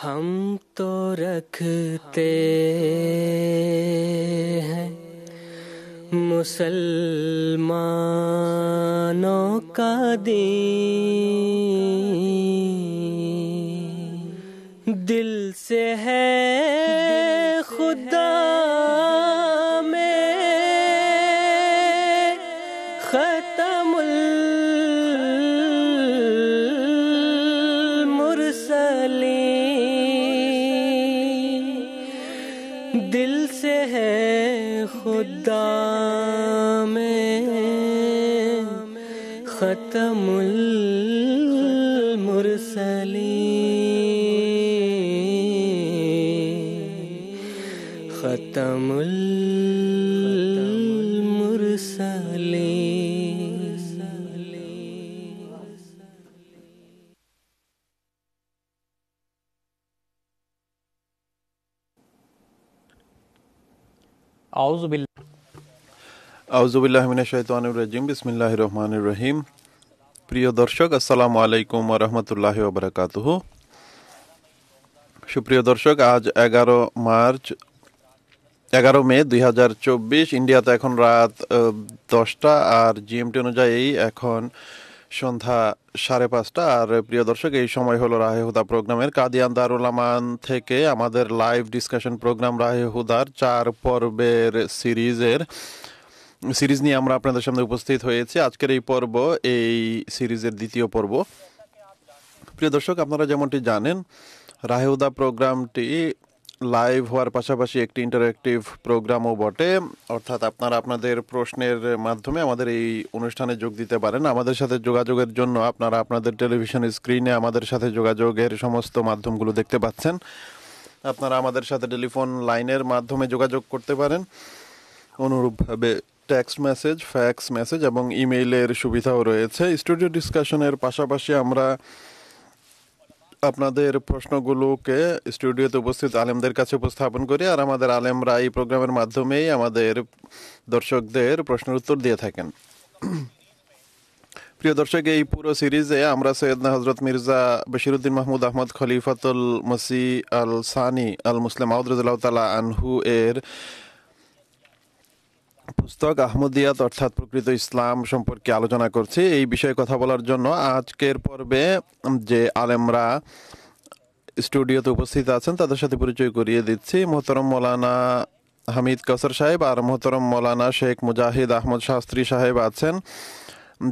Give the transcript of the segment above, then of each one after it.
हम तो रखते हैं मुसलमानों का दीन, दिल से है खुदा में खत्मुल मुरसलीन, दिल से है खुदा में खत्मुल मुरसलीन, खत्मुल मुरसलीन। আউযুবিল্লাহি মিনাশ শাইতানির রাজিম বিসমিল্লাহির রহমানির রহিম। প্রিয় দর্শক, আসসালামু আলাইকুম ওয়া রাহমাতুল্লাহি ওয়া বারাকাতুহু। সুপ্রিয় দর্শক, আজ 11 মে 2024, ইন্ডিয়াতে এখন রাত 10টা আর জিএমটি অনুযায়ী এখন সন্ধ্যা 5:30। আর প্রিয় দর্শক, এই সময় হলো রাহে হুদা প্রোগ্রামের কাদিয়ান দারুল আমান থেকে আমাদের লাইভ ডিসকাশন প্রোগ্রাম রাহে হুদার 4 পর্বের সিরিজ নিয়ে আমরা আপনাদের সামনে উপস্থিত হয়েছি। আজকের এই পর্ব এই সিরিজের দ্বিতীয় পর্ব। প্রিয় দর্শক, আপনারা যেমনটি জানেন, রাহে হুদা প্রোগ্রামটি লাইভ হওয়ার পাশাপাশি একটি ইন্টারঅ্যাক্টিভ প্রোগ্রামও বটে, অর্থাৎ আপনারা আপনাদের প্রশ্নের মাধ্যমে আমাদের এই অনুষ্ঠানে যোগ দিতে পারেন। আমাদের সাথে যোগাযোগের জন্য আপনারা আপনাদের টেলিভিশন স্ক্রিনে আমাদের সাথে যোগাযোগের সমস্ত মাধ্যমগুলো দেখতে পাচ্ছেন। আপনারা আমাদের সাথে টেলিফোন লাইনের মাধ্যমে যোগাযোগ করতে পারেন। অনুরূপভাবে টেক্সট মেসেজ, ফ্যাক্স মেসেজ এবং ইমেইলের সুবিধাও রয়েছে। স্টুডিও ডিসকাশনের পাশাপাশি আমরা আপনাদের প্রশ্নগুলোকে স্টুডিওতে উপস্থিত আলেমদের কাছে উপস্থাপন করি, আর আমাদের আলেমরা এই প্রোগ্রামের মাধ্যমেই আমাদের দর্শকদের প্রশ্নের উত্তর দিয়ে থাকেন। প্রিয় দর্শক, এই পুরো সিরিজে আমরা সৈয়দনা হজরত মির্জা বশিরউদ্দিন মাহমুদ আহমদ খলিফাতুল মসিহ আল সানি আল মুসলিম মাউদ রাদিয়াল্লাহু তাআলা আনহু এর পুস্তক আহমদিয়াত অর্থাৎ প্রকৃত ইসলাম সম্পর্কে আলোচনা করছি। এই বিষয়ে কথা বলার জন্য আজকের পর্বে যে আলেমরা স্টুডিওতে উপস্থিত আছেন তাদের সাথে পরিচয় করিয়ে দিচ্ছি। মোহতরম মৌলানা হামিদ কাউসার সাহেব আর মোহতরম মৌলানা শেখ মুজাহিদ আহমদ শাস্ত্রী সাহেব আছেন,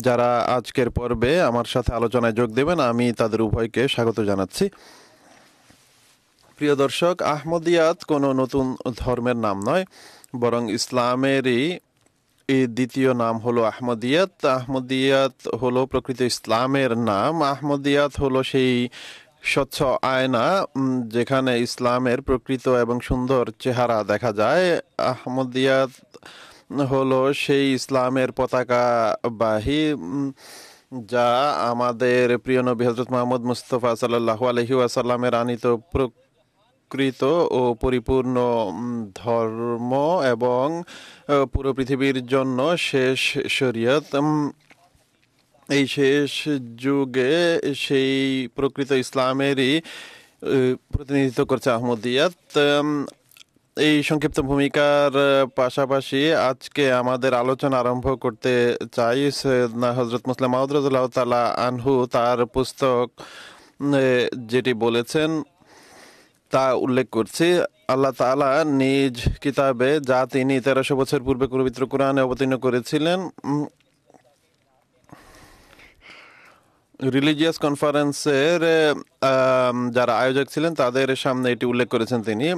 যারা আজকের পর্বে আমার সাথে আলোচনায় যোগ দেবেন। আমি তাদের উভয়কে স্বাগত জানাচ্ছি। প্রিয় দর্শক, আহমদিয়াত কোনো নতুন ধর্মের নাম নয়, বরং ইসলামেরই এই দ্বিতীয় নাম হলো আহমদিয়াত। আহমদিয়াত হলো প্রকৃত ইসলামের নাম। আহমদিয়াত হলো সেই স্বচ্ছ আয়না যেখানে ইসলামের প্রকৃত এবং সুন্দর চেহারা দেখা যায়। আহমদিয়াত হলো সেই ইসলামের পতাকাবাহী যা আমাদের প্রিয় নবী হযরত মুহাম্মদ মুস্তাফা সাল্লাল্লাহু আলাইহি ওয়াসাল্লামের আনিত প্রকৃত ও পরিপূর্ণ ধর্ম এবং পুরো পৃথিবীর জন্য শেষ শরীয়ত। এই শেষ যুগে সেই প্রকৃত ইসলামেরই প্রতিনিধিত্ব করছে আহমদিয়াত। এই সংক্ষিপ্ত ভূমিকার পাশাপাশি আজকে আমাদের আলোচনা আরম্ভ করতে চাই সৈয়দনা হযরত মুসলিম মাউদ রাদিয়াল্লাহু তাআলা আনহু তার পুস্তক যেটি বলেছেন তা উল্লেখ করছি। আল্লাহ তাআলা নিজ কিতাবে যা তিনি 1300 বছর পূর্বে পবিত্র কোরআনে অবতীর্ণ করেছিলেন, রিলিজিয়াস কনফারেন্সের যারা আয়োজক ছিলেন তাদের সামনে এটি উল্লেখ করেছেন তিনি।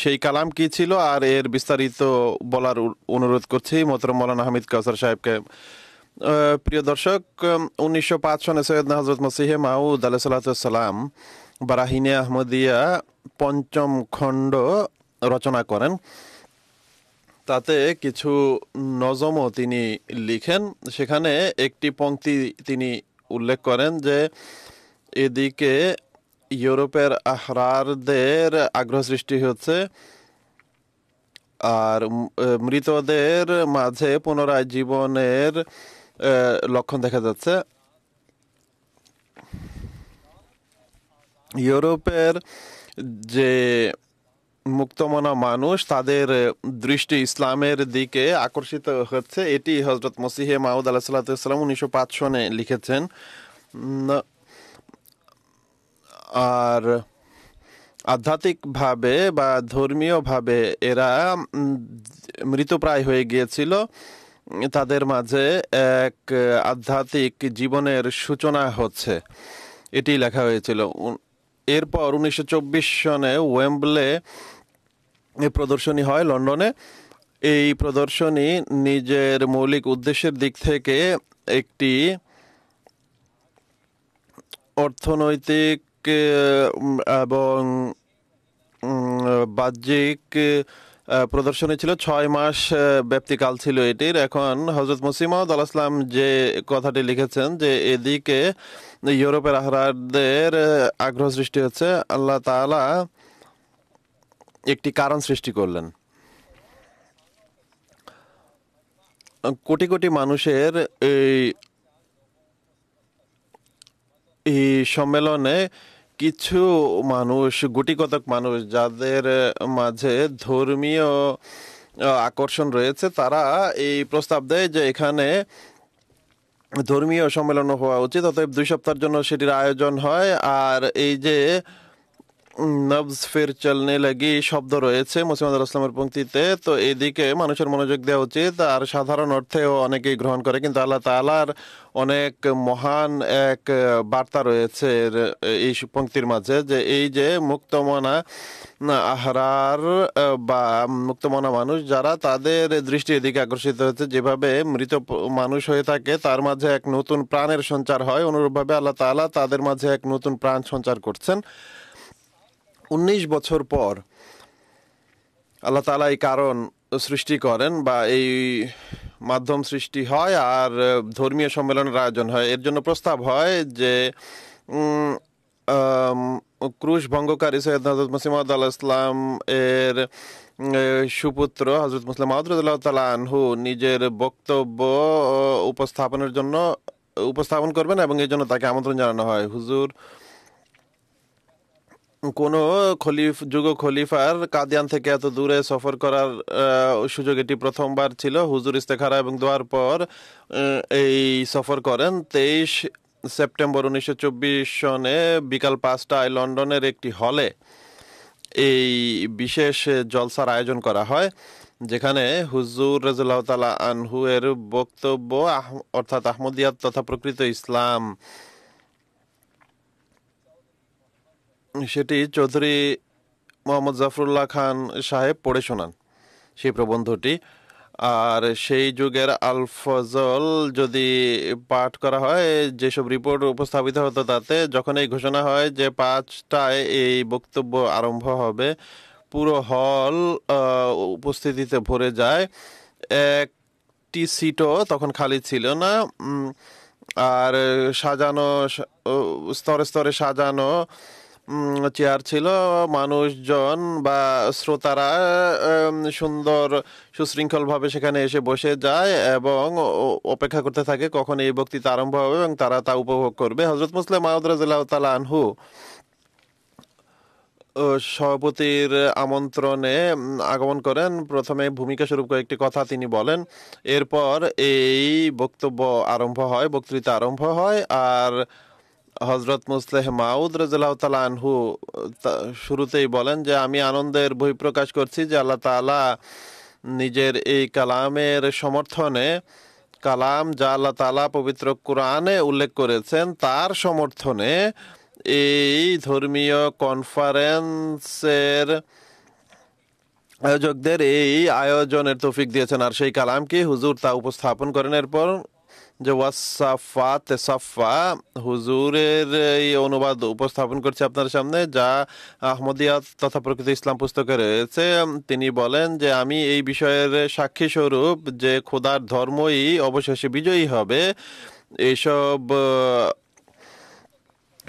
সেই কালাম কি ছিল আর এর বিস্তারিত বলার অনুরোধ করছি মোহতরম মৌলানা হামিদ কাউসার সাহেবকে। প্রিয় দর্শক, 1905 সনে সৈয়দনা হযরত মসিহে মাউদ আলাইহিস সালাম বারাহিনে আহমদিয়া 5ম খণ্ড রচনা করেন। তাতে কিছু নজমও তিনি লিখেন। সেখানে একটি পংক্তি তিনি উল্লেখ করেন যে এদিকে ইউরোপের আহরারদের আগ্রহ সৃষ্টি হচ্ছে আর মৃতদের মাঝে পুনরায় জীবনের লক্ষণ দেখা যাচ্ছে। ইউরোপের যে মুক্তমনা মানুষ তাদের দৃষ্টি ইসলামের দিকে আকর্ষিত হচ্ছে, এটি হজরত মসিহে মাউদ আলাইহিস সালাম 1905 সনে লিখেছেন। আর আধ্যাত্মিকভাবে বা ধর্মীয়ভাবে এরা মৃতপ্রায় হয়ে গিয়েছিল, তাদের মাঝে এক আধ্যাত্মিক জীবনের সূচনা হচ্ছে, এটি লেখা হয়েছিল। এরপর 1924 সনে ওয়েম্বলে প্রদর্শনী হয় লন্ডনে। এই প্রদর্শনী নিজের মৌলিক উদ্দেশ্যের দিক থেকে একটি অর্থনৈতিক এবং বাহ্যিক প্রদর্শনী ছিল। 6 মাস ব্যাপ্তিকাল ছিল এটির। এখন হজরত মসিহ মাউদ আলাইহিস সালাম যে কথাটি লিখেছেন যে এদিকে ইউরোপের আহরারদের আগ্রহ সৃষ্টি হচ্ছে, আল্লাহ তাআলা একটি কারণ সৃষ্টি করলেন। কোটি কোটি মানুষের এই সম্মেলনে কিছু মানুষ, গুটিকতক মানুষ যাদের মাঝে ধর্মীয় আকর্ষণ রয়েছে, তারা এই প্রস্তাব দেয় যে এখানে ধর্মীয় সম্মেলন হওয়া উচিত। অতএব 2 সপ্তাহের জন্য সেটির আয়োজন হয়। আর এই যে নবজ ফির চলনে লাগি শব্দ রয়েছে মুসলিম ইসলামের পঙ্ক্তিতে, তো এদিকে মানুষের মনোযোগ দেওয়া উচিত। আর সাধারণ অর্থেও অনেকেই গ্রহণ করে, কিন্তু আল্লাহ তাআলার অনেক মহান এক বার্তা রয়েছে এই পঙ্ক্তির মাঝে, যে এই যে মুক্তমনা আহরার বা মুক্তমনা মানুষ যারা, তাদের দৃষ্টি এদিকে আকর্ষিত হচ্ছে। যেভাবে মৃত মানুষ হয়ে থাকে তার মাঝে এক নতুন প্রাণের সঞ্চার হয়, অনুরূপভাবে আল্লাহ তাআলা তাদের মাঝে এক নতুন প্রাণ সঞ্চার করছেন। 19 বছর পর আল্লাহ তাআলা এই কারণ সৃষ্টি করেন বা এই মাধ্যম সৃষ্টি হয় আর ধর্মীয় সম্মেলনের আয়োজন হয়। এর জন্য প্রস্তাব হয় যে ক্রুশ ভঙ্গকারী সৈয়দ হযরত মসিহ মাউদ আলাইহিস সালাম এর সুপুত্র হযরত মুসলিম মাউদ রাদিয়াল্লাহু তাআলা আনহু নিজের বক্তব্য উপস্থাপন করবেন এবং এই জন্য তাকে আমন্ত্রণ জানানো হয়। হুজুর কোন যুগ খলিফার কাদিয়ান থেকে এত দূরে সফর করার সুযোগ এটি প্রথমবার ছিল। হুজুর ইস্তেখারা এবং দোয়ার পর এই সফর করেন। 23 সেপ্টেম্বর 1924 সনে বিকাল 5টায় লন্ডনের একটি হলে এই বিশেষ জলসার আয়োজন করা হয়, যেখানে হুজুর রাদিয়াল্লাহু তাআলা আনহু এর বক্তব্য অর্থাৎ আহমদিয়াত তথা প্রকৃত ইসলাম, সেটি চৌধুরী মোহাম্মদ জাফরুল্লাহ খান সাহেব পড়ে শোনান সেই প্রবন্ধটি। আর সেই যুগের আল ফজল যদি পাঠ করা হয়, যেসব রিপোর্ট উপস্থাপিত হতো তাতে যখন এই ঘোষণা হয় যে 5টায় এই বক্তব্য আরম্ভ হবে, পুরো হল উপস্থিতিতে ভরে যায়। একটি সিটও তখন খালি ছিল না। আর সাজানো, স্তরে স্তরে সাজানো চেয়ার ছিল। মানুষজন বা শ্রোতারা সুন্দর সুশৃঙ্খলভাবে সেখানে এসে বসে যায় এবং অপেক্ষা করতে থাকে কখন এই বক্তৃতা আরম্ভ হবে এবং তারা তা উপভোগ করবে। হযরত মুসলিম মাউদ রাদিয়াল্লাহু তাআলা আনহু সভাপতির আমন্ত্রণে আগমন করেন। প্রথমে ভূমিকা স্বরূপ কয়েকটি কথা তিনি বলেন, এরপর এই বক্তৃতা আরম্ভ হয়। আর হযরত মুসলিহ মাউদ রাদিয়াল্লাহু তাআলা আনহু শুরুতেই বলেন যে আমি আনন্দের বহিঃপ্রকাশ করছি যে আল্লাহ তাআলা নিজের এই কালামের সমর্থনে, কালাম যা আল্লাহ তাআলা পবিত্র কোরআনে উল্লেখ করেছেন, তার সমর্থনে এই ধর্মীয় কনফারেন্সের আয়োজকদের এই আয়োজনের তৌফিক দিয়েছেন। আর সেই কালাম কি হুজুর তা উপস্থাপন করেন। এরপর যে ওয়াসাফাত সাফা, হুজুরের এই অনুবাদ উপস্থাপন করছে আপনার সামনে, যা আহমদিয়াত তথা প্রকৃত ইসলাম পুস্তকে রয়েছে। তিনি বলেন যে আমি এই বিষয়ের সাক্ষী স্বরূপ যে খোদার ধর্মই অবশেষে বিজয়ী হবে, এসব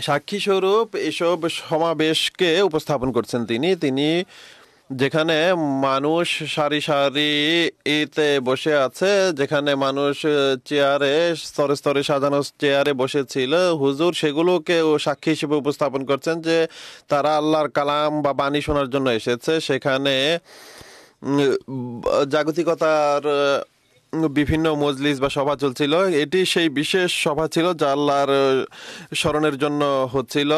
সাক্ষী স্বরূপ এসব সমাবেশকে উপস্থাপন করছেন তিনি যেখানে মানুষ সারি সারিতে বসে আছে, যেখানে মানুষ চেয়ারে স্তরে স্তরে সাজানো চেয়ারে বসেছিল, হুজুর সেগুলোকে সাক্ষী হিসেবে উপস্থাপন করছেন যে তারা আল্লাহর কালাম বা বাণী শোনার জন্য এসেছে। সেখানে জাগতিকতার বিভিন্ন মজলিস বা সভা চলছিল। এটি সেই বিশেষ সভা ছিল যা আল্লাহর স্মরণের জন্য হচ্ছিল।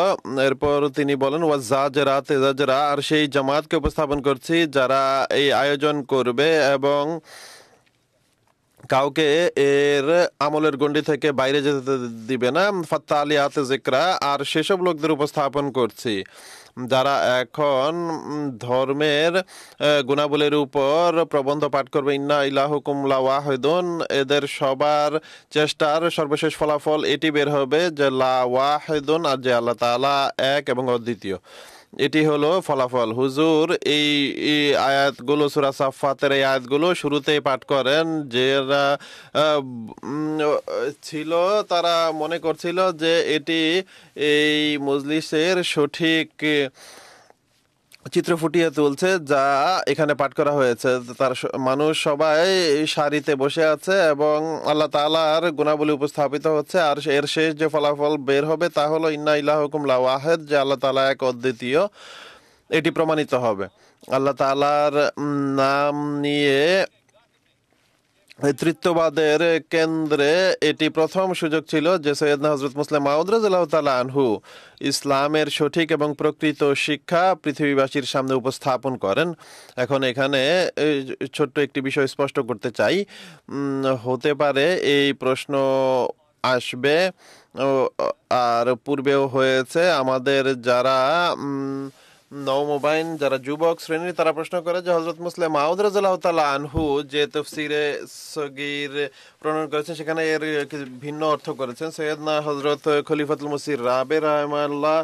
এরপর তিনি বলেন ওয়াজ্জাজরা তেজাজরা, আর সেই জামাতকে উপস্থাপন করছি যারা এই আয়োজন করবে এবং কাউকে এর আমলের গণ্ডি থেকে বাইরে যেতে দিবে না। ফাত্তা আলিয়াতে জিকরা, আর সেসব লোকদের উপস্থাপন করছি যারা এখন ধর্মের গুণাবলীর উপর প্রবন্ধ পাঠ করবে। ইন্না ইলাহুকুম লা ওয়াহিদুন, এদের সবার চেষ্টার সর্বশেষ ফলাফল এটি বের হবে যে লা ওয়াহিদুন, আর যে আল্লাহ তাআলা এক এবং অদ্বিতীয়। এটি হলো ফলাফল। হুজুর এই আয়াতগুলো, সূরা সাফফাতের এই আয়াতগুলো শুরুতেই পাঠ করেন। যারা ছিল তারা মনে করছিল যে এটি এই মজলিসের সঠিক চিত্র ফুটিয়ে তুলছে যা এখানে পাঠ করা হয়েছে। তার মানুষ সবাই সারিতে বসে আছে এবং আল্লাহ তাআলার গুণাবলী উপস্থাপিত হচ্ছে। আর এর শেষ যে ফলাফল বের হবে তা হলো ইন্না ইলাহুকুম লা ওয়াহিদ, যে আল্লাহ তাআলা এক অদ্বিতীয়। এটি প্রমাণিত হবে। আল্লাহ তাআলার নাম নিয়ে তৃতীয়বাদের কেন্দ্রে এটি প্রথম সুযোগ ছিল যে সৈয়দনা হযরত মুসলিম মাউদ রাদিয়াল্লাহু তাআলা আনহু ইসলামের সঠিক এবং প্রকৃত শিক্ষা পৃথিবীবাসীর সামনে উপস্থাপন করেন। এখন এখানে ছোট্ট একটি বিষয় স্পষ্ট করতে চাই। হতে পারে এই প্রশ্ন আসবে, আর পূর্বেও হয়েছে, আমাদের যারা নওমোবাইন, যারা যুবক শ্রেণীর, তারা প্রশ্ন করে যে হযরত মুসলিম মাউদ রাদিয়াল্লাহু তাআলা আনহু যে তাফসীরে সগীর প্রণয়ন করেছেন সেখানে এর ভিন্ন অর্থ করেছেন। সৈয়দনা হযরত খলিফাতুল মসিহ রাবে রাহিমাহুল্লাহ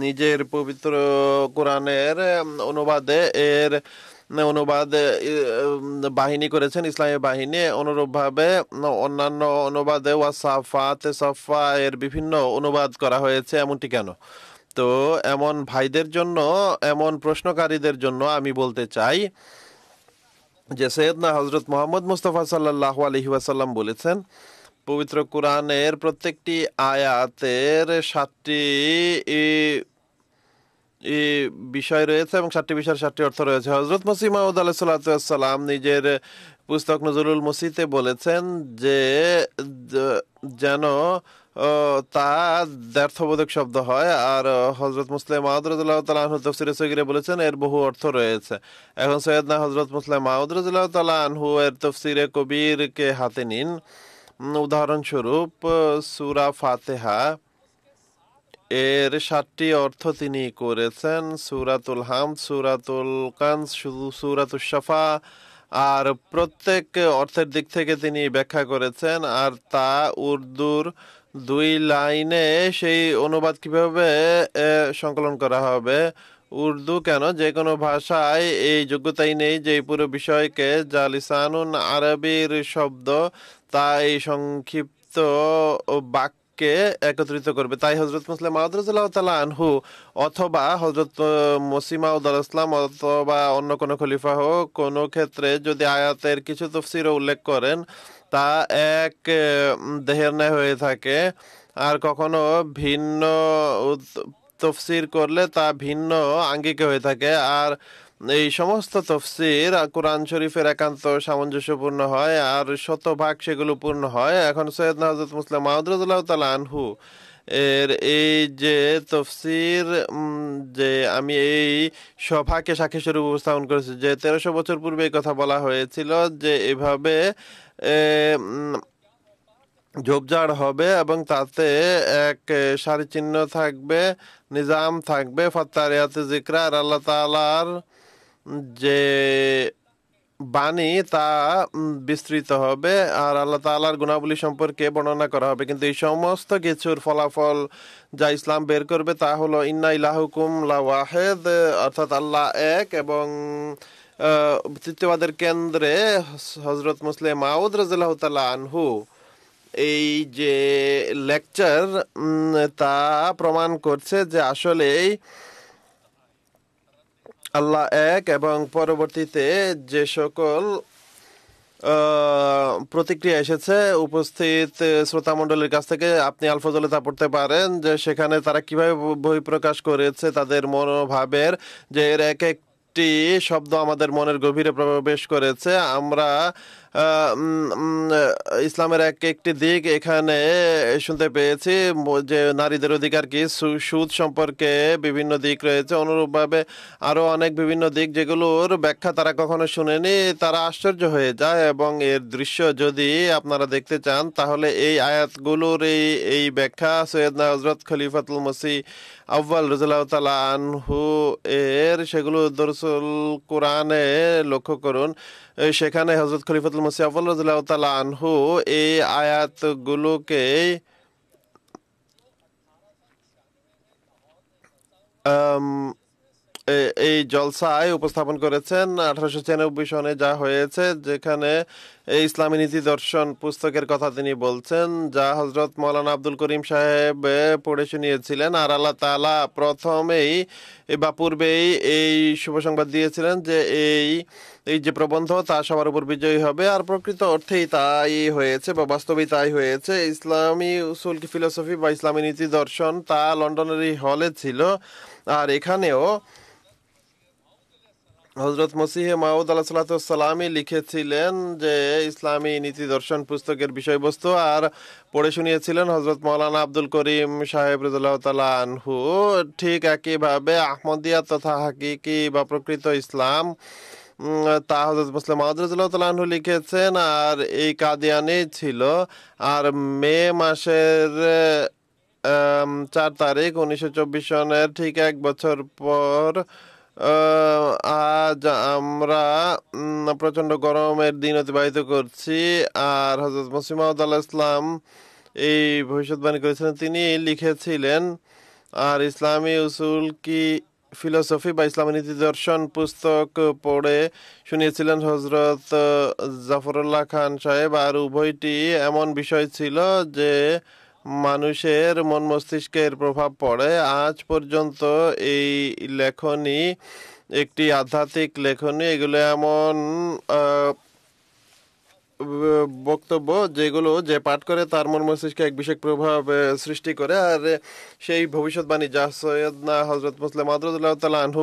নিজের পবিত্র কোরআনের অনুবাদে এর অনুবাদ বাহিনী করেছেন, ইসলামী বাহিনী। অনুরূপভাবে অন্যান্য অনুবাদে ওয়াসাফাতে সফা এর বিভিন্ন অনুবাদ করা হয়েছে। এমনটি কেন? তো এমন ভাইদের জন্য, এমন প্রশ্নকারীদের জন্য আমি বলতে চাই যে সৈয়দনা হযরত মুহাম্মদ মুস্তাফা সাল্লাল্লাহু আলাইহি ওয়াসাল্লাম বলেছেন পবিত্র কোরআনের প্রত্যেকটি আয়াতের 7টি বিষয় রয়েছে এবং 7টি বিষয়ের 7টি অর্থ রয়েছে। হযরত মসিহ মাউদ আলাইহিস সালাতু ওয়াস সালাম নিজের পুস্তক নজরুল মুসিতে বলেছেন যে যেন তা দ্ব্যর্থবোধক শব্দ হয়। আর হযরত মুসলিম মাউদ রাদিয়াল্লাহু তাআলা আনহু তাফসীরে সগীরে বলেছেন এর বহু অর্থ রয়েছে। এখন সৈয়দনা হযরত মুসলিম মাউদ রাদিয়াল্লাহু তাআলা আনহু এর তাফসীরে কবিরকে হাতে নিন। উদাহরণস্বরূপ সূরা ফাতিহা এর 7টি অর্থ তিনি করেছেন। সূরাতুল হামদ, সূরাতুল কানজ, সূরাতুশ শাফা, আর প্রত্যেক অর্থের দিক থেকে তিনি ব্যাখ্যা করেছেন। আর তা উর্দুর 2 লাইনে সেই অনুবাদ কিভাবে সংকলন করা হবে। উর্দু কেন, যে কোনো ভাষায় এই যোগ্যতাই নেই যে পুরো বিষয়কে যা লিসানুন আরবির শব্দ তা এই সংক্ষিপ্ত বাক্যে একত্রিত করবে। তাই হযরত মুসলিম মাউদ রাদিয়াল্লাহু তাআলা আনহু অথবা হযরত মসিহ মাউদ আলাইহিস সালাম অথবা অন্য কোনো খলিফা হোক, কোনো ক্ষেত্রে যদি আয়াতের কিছু তাফসীর উল্লেখ করেন তা এক দেহের ন্যায় হয়ে থাকে, আর কখনো ভিন্ন তাফসীর করলে তা ভিন্ন আঙ্গিকে হয়ে থাকে। আর এই সমস্ত তাফসীর কোরআন শরীফের একান্ত সামঞ্জস্যপূর্ণ হয় আর শতভাগ সেগুলো পূর্ণ হয়। এখন সৈয়দনা হযরত মুসলিম মাউদ রাদিয়াল্লাহু তাআলা আনহু এর এই যে তাফসীর, যে আমি এই সভাকে সাক্ষী স্বরূপ উপস্থাপন করেছি যে 1300 বছর পূর্বে এই কথা বলা হয়েছিল যে এভাবে ঝোপঝাড় হবে এবং তাতে এক সারি চিহ্ন থাকবে, নিজাম থাকবে, ফাত্তারিয়াতে জিকরা, আর আল্লাহ তাআলার যে বাণী তা বিস্তৃত হবে আর আল্লাহ তাআলার গুণাবলী সম্পর্কে বর্ণনা করা হবে। কিন্তু এই সমস্ত কিছুর ফলাফল যা ইসলাম বের করবে তা হলো ইন্না ইলাহুকুম লা ওয়াহিদ, অর্থাৎ আল্লাহ এক। এবং তৃতীয়বাদের কেন্দ্রে হযরত মুসলিম মাউদ রাদিয়াল্লাহু তাআলা আনহু এই যে লেকচার তা প্রমাণ করছে যে আসলেই আল্লাহ এক এবং পরবর্তীতে যে সকল প্রতিক্রিয়া এসেছে উপস্থিত শ্রোতা মণ্ডলীর কাছ থেকে আপনি আল ফজলে তা পড়তে পারেন যে সেখানে তারা কিভাবে বহিঃপ্রকাশ করেছে তাদের মনোভাবের, যে এর এক একটি শব্দ আমাদের মনের গভীরে প্রবেশ করেছে। আমরা ইসলামের এক একটি দিক এখানে শুনতে পেয়েছি, যে নারীদের অধিকার কি, সুদ সম্পর্কে বিভিন্ন দিক রয়েছে, অনুরূপভাবে আরো অনেক বিভিন্ন দিক যেগুলোর ব্যাখ্যা তারা কখনো শুনেনি। তারা আশ্চর্য হয়ে যায় এবং এর দৃশ্য যদি আপনারা দেখতে চান তাহলে এই আয়াতগুলোর এই ব্যাখ্যা সৈয়দনা হযরত খলিফাতুল মসিহ আউয়াল রাদিয়াল্লাহু তাআলা আনহু এর সেগুলো দরসুল কোরআনে লক্ষ্য করুন। সেখানে হযরত খলিফাতুল মসিহ আউয়াল রাদিয়াল্লাহু তাআলা আনহু এই আয়াতগুলোকে এই জলসায় উপস্থাপন করেছেন 1896 সনে যা হয়েছে, যেখানে এই ইসলামী নীতি দর্শন পুস্তকের কথা তিনি বলছেন, যা হযরত মাওলানা আব্দুল করিম সাহেব পড়ে শুনিয়েছিলেন। আর আল্লাহ তাআলা প্রথমেই বা পূর্বেই এই শুভ সংবাদ দিয়েছিলেন যে এই যে প্রবন্ধ তা সবার উপর বিজয়ী হবে, আর প্রকৃত অর্থেই তাই হয়েছে বা বাস্তবেই তাই হয়েছে। ইসলামী উসুল কি ফিলোসফি বা ইসলামী নীতি দর্শন তা লন্ডনেরই হলে ছিল, আর এখানেও হযরত মসিহে মাউদ আলাইহিসসালামই লিখেছিলেন যে ইসলামী নীতি দর্শন পুস্তকের বিষয়বস্তু, আর পড়ে শুনিয়েছিলেন হযরত মাওলানা আব্দুল করিম সাহেব রাদিয়াল্লাহু তাআলা আনহু। ঠিক একইভাবে আহমদিয়া তথা হাকিকি বা প্রকৃত ইসলাম তা হযরত মুসলিম মাউদ রাদিয়াল্লাহু তাআলা আনহু লিখেছেন, আর এই কাদিয়ানি ছিল। আর মে মাসের 4 তারিখ 1924 সনের ঠিক এক বছর পর আজ আমরা প্রচন্ড গরমের দিন অতিবাহিত করছি। আর হযরত মসিহ মাউদ আলাইহিস সালাম এই ভবিষ্যৎবাণী করেছিলেন, তিনি লিখেছিলেন। আর ইসলামী উসুল কি ফিলোসফি বা ইসলামী নীতি দর্শন পুস্তক পড়ে শুনিয়েছিলেন হযরত জাফরুল্লাহ খান সাহেব। আর উভয়টি এমন বিষয় ছিল যে মানুষের মন মস্তিষ্কের প্রভাব পড়ে। আজ পর্যন্ত এই লেখনী একটি আধ্যাত্মিক লেখনী, এগুলো এমন বক্তব্য যেগুলো যে পাঠ করে তার মন মস্তিষ্কে এক বিশেষ প্রভাব সৃষ্টি করে। আর সেই ভবিষ্যৎবাণী যা সৈয়দনা হযরত মুসলিম মাউদ রাদিয়াল্লাহু তাআলা আনহু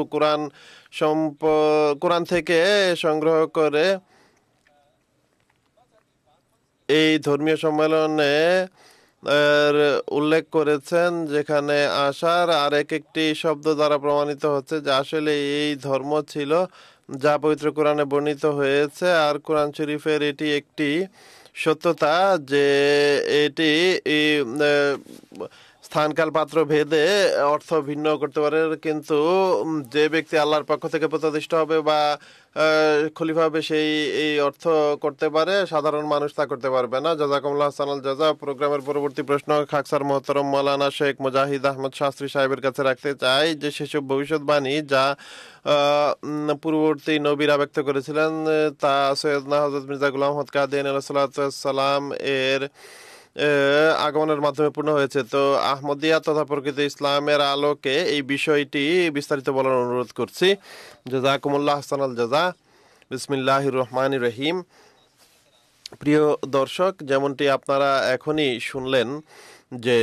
কোরআন থেকে সংগ্রহ করে এই ধর্মীয় সম্মেলনে উল্লেখ করেছেন, যেখানে আশার আর একটি শব্দ দ্বারা প্রমাণিত হচ্ছে যে আসলে এই ধর্ম ছিল যা পবিত্র কোরআনে বর্ণিত হয়েছে। আর কোরআন শরীফের এটি একটি সত্যতা যে এটি স্থানকাল পাত্র ভেদে অর্থ ভিন্ন করতে পারে, কিন্তু যে ব্যক্তি আল্লাহর পক্ষ থেকে প্রতিষ্ঠিত হবে বা খলিফা হবে সেই এই অর্থ করতে পারে, সাধারণ মানুষ তা করতে পারবে না। জাযাকুমুল্লাহ আহসানাল জাযা। প্রোগ্রামের পরবর্তী প্রশ্ন খাকসার মোহতরম মাওলানা শেখ মুজাহিদ আহমদ শাস্ত্রী সাহেবের কাছে রাখতে চাই, যে সেসব ভবিষ্যৎবাণী যা পূর্ববর্তী নবীরা ব্যক্ত করেছিলেন তা সৈয়দনা হযরত মির্জা গোলাম আহমদ কাদিয়ানী আলাইহিস সালাম এর আগমনের মাধ্যমে পূর্ণ হয়েছে। তো আহমদিয়া তথা প্রকৃত ইসলামের আলোকে এই বিষয়টি বিস্তারিত বলার অনুরোধ করছি। জাযাকুমুল্লাহ আহসানাল জাযা। বিসমিল্লাহির রহমানির রহিম। প্রিয় দর্শক, যেমনটি আপনারা এখনই শুনলেন যে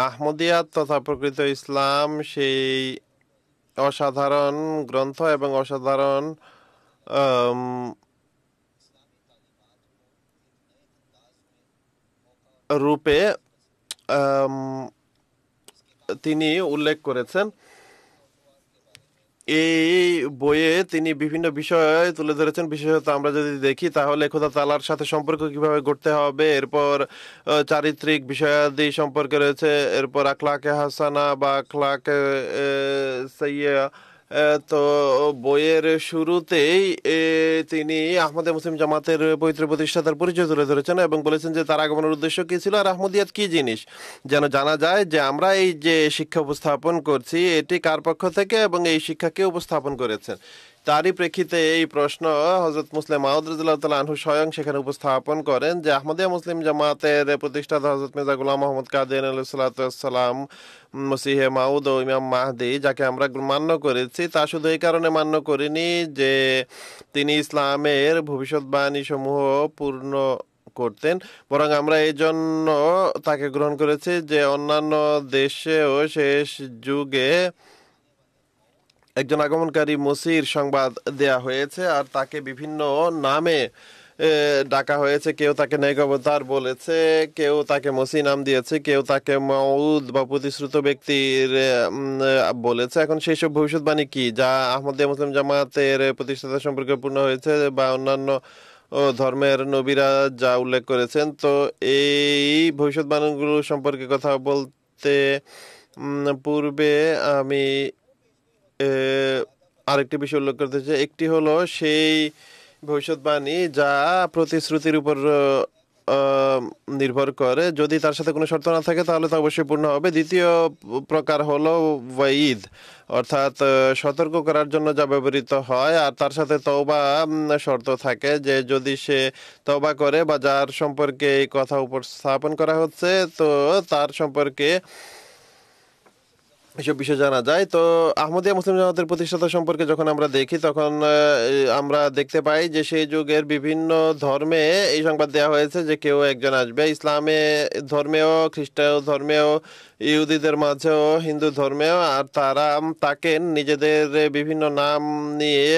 আহমদিয়া তথা প্রকৃত ইসলাম সেই অসাধারণ গ্রন্থ এবং অসাধারণ রূপে তিনি উল্লেখ করেছেন। এই বইয়ে তিনি বিভিন্ন বিষয় তুলে ধরেছেন। বিশেষত আমরা যদি দেখি তাহলে খোদা তাআলার সাথে সম্পর্ক কিভাবে গড়তে হবে, এরপর চারিত্রিক বিষয়াদি সম্পর্কে রয়েছে, এরপর আখলাকে হাসানা বা আখলাকে সাইয়্যা। তো বইয়ের শুরুতেই তিনি আহমদে মুসলিম জামাতের পবিত্র প্রতিষ্ঠাতার পরিচয় তুলে ধরেছেন এবং বলেছেন যে তার আগমনের উদ্দেশ্য কি ছিল আর আহমদিয়াত কি জিনিস, যেন জানা যায় যে আমরা এই যে শিক্ষা উপস্থাপন করছি এটি কার পক্ষ থেকে এবং এই শিক্ষাকে উপস্থাপন করেছেন। তারই প্রেক্ষিতে এই প্রশ্ন হযরত মুসলিম মাউদ রাদিয়াল্লাহু তাআলা আনহু স্বয়ং সেখানে উপস্থাপন করেন যে আহমদিয়া মুসলিম জামাতের প্রতিষ্ঠাতা হযরত মির্জা গোলাম মোহাম্মদ কাদিয়ানী আলাইহিস সালাতু ওয়াস সালাম, মসিহে মাউদ ও ইমাম মাহদি যাকে আমরা মান্য করেছি, তা শুধু এই কারণে মান্য করিনি যে তিনি ইসলামের ভবিষ্যৎবাণী সমূহ পূর্ণ করতেন, বরং আমরা এই জন্য তাকে গ্রহণ করেছি যে অন্যান্য দেশেও শেষ যুগে একজন আগমনকারী মসির সংবাদ দেয়া হয়েছে আর তাকে বিভিন্ন নামে ডাকা হয়েছে। কেউ তাকে নেগবতার বলেছে, কেউ তাকে মসি নাম দিয়েছে, কেউ তাকে মাউদ বা প্রতিশ্রুত ব্যক্তির বলেছে। এখন সেই সব ভবিষ্যৎবাণী কি যা আহমদিয়া মুসলিম জামাতের প্রতিষ্ঠাতা সম্পর্কে পূর্ণ হয়েছে বা অন্যান্য ধর্মের নবীরা যা উল্লেখ করেছেন? তো এই ভবিষ্যৎবাণীগুলো সম্পর্কে কথা বলতে পূর্বে আমি আরেকটি বিষয় উল্লেখ করতে চাই। একটি হলো সেই ভবিষ্যৎবাণী যা প্রতিশ্রুতির উপর নির্ভর করে, যদি তার সাথে কোনো শর্ত না থাকে তাহলে তা অবশ্যই পূর্ণ হবে। দ্বিতীয় প্রকার হলো ওয়াইদ, অর্থাৎ সতর্ক করার জন্য যা ব্যবহৃত হয় আর তার সাথে তওবা শর্ত থাকে যে যদি সে তওবা করে বা যার সম্পর্কে এই কথা উপস্থাপন করা হচ্ছে তো তার সম্পর্কে এসব বিষয় জানা যায়। তো আহমদিয়া মুসলিম জামাতের প্রতিষ্ঠাতা সম্পর্কে যখন আমরা দেখি তখন আমরা দেখতে পাই যে সেই যুগের বিভিন্ন ধর্মে এই সংবাদ দেওয়া হয়েছে যে কেউ একজন আসবে। ইসলামে ধর্মেও, খ্রিস্টান ধর্মেও, ইহুদিদের মাঝেও, হিন্দু ধর্মেও, আর তারা তাকে নিজেদের বিভিন্ন নাম নিয়ে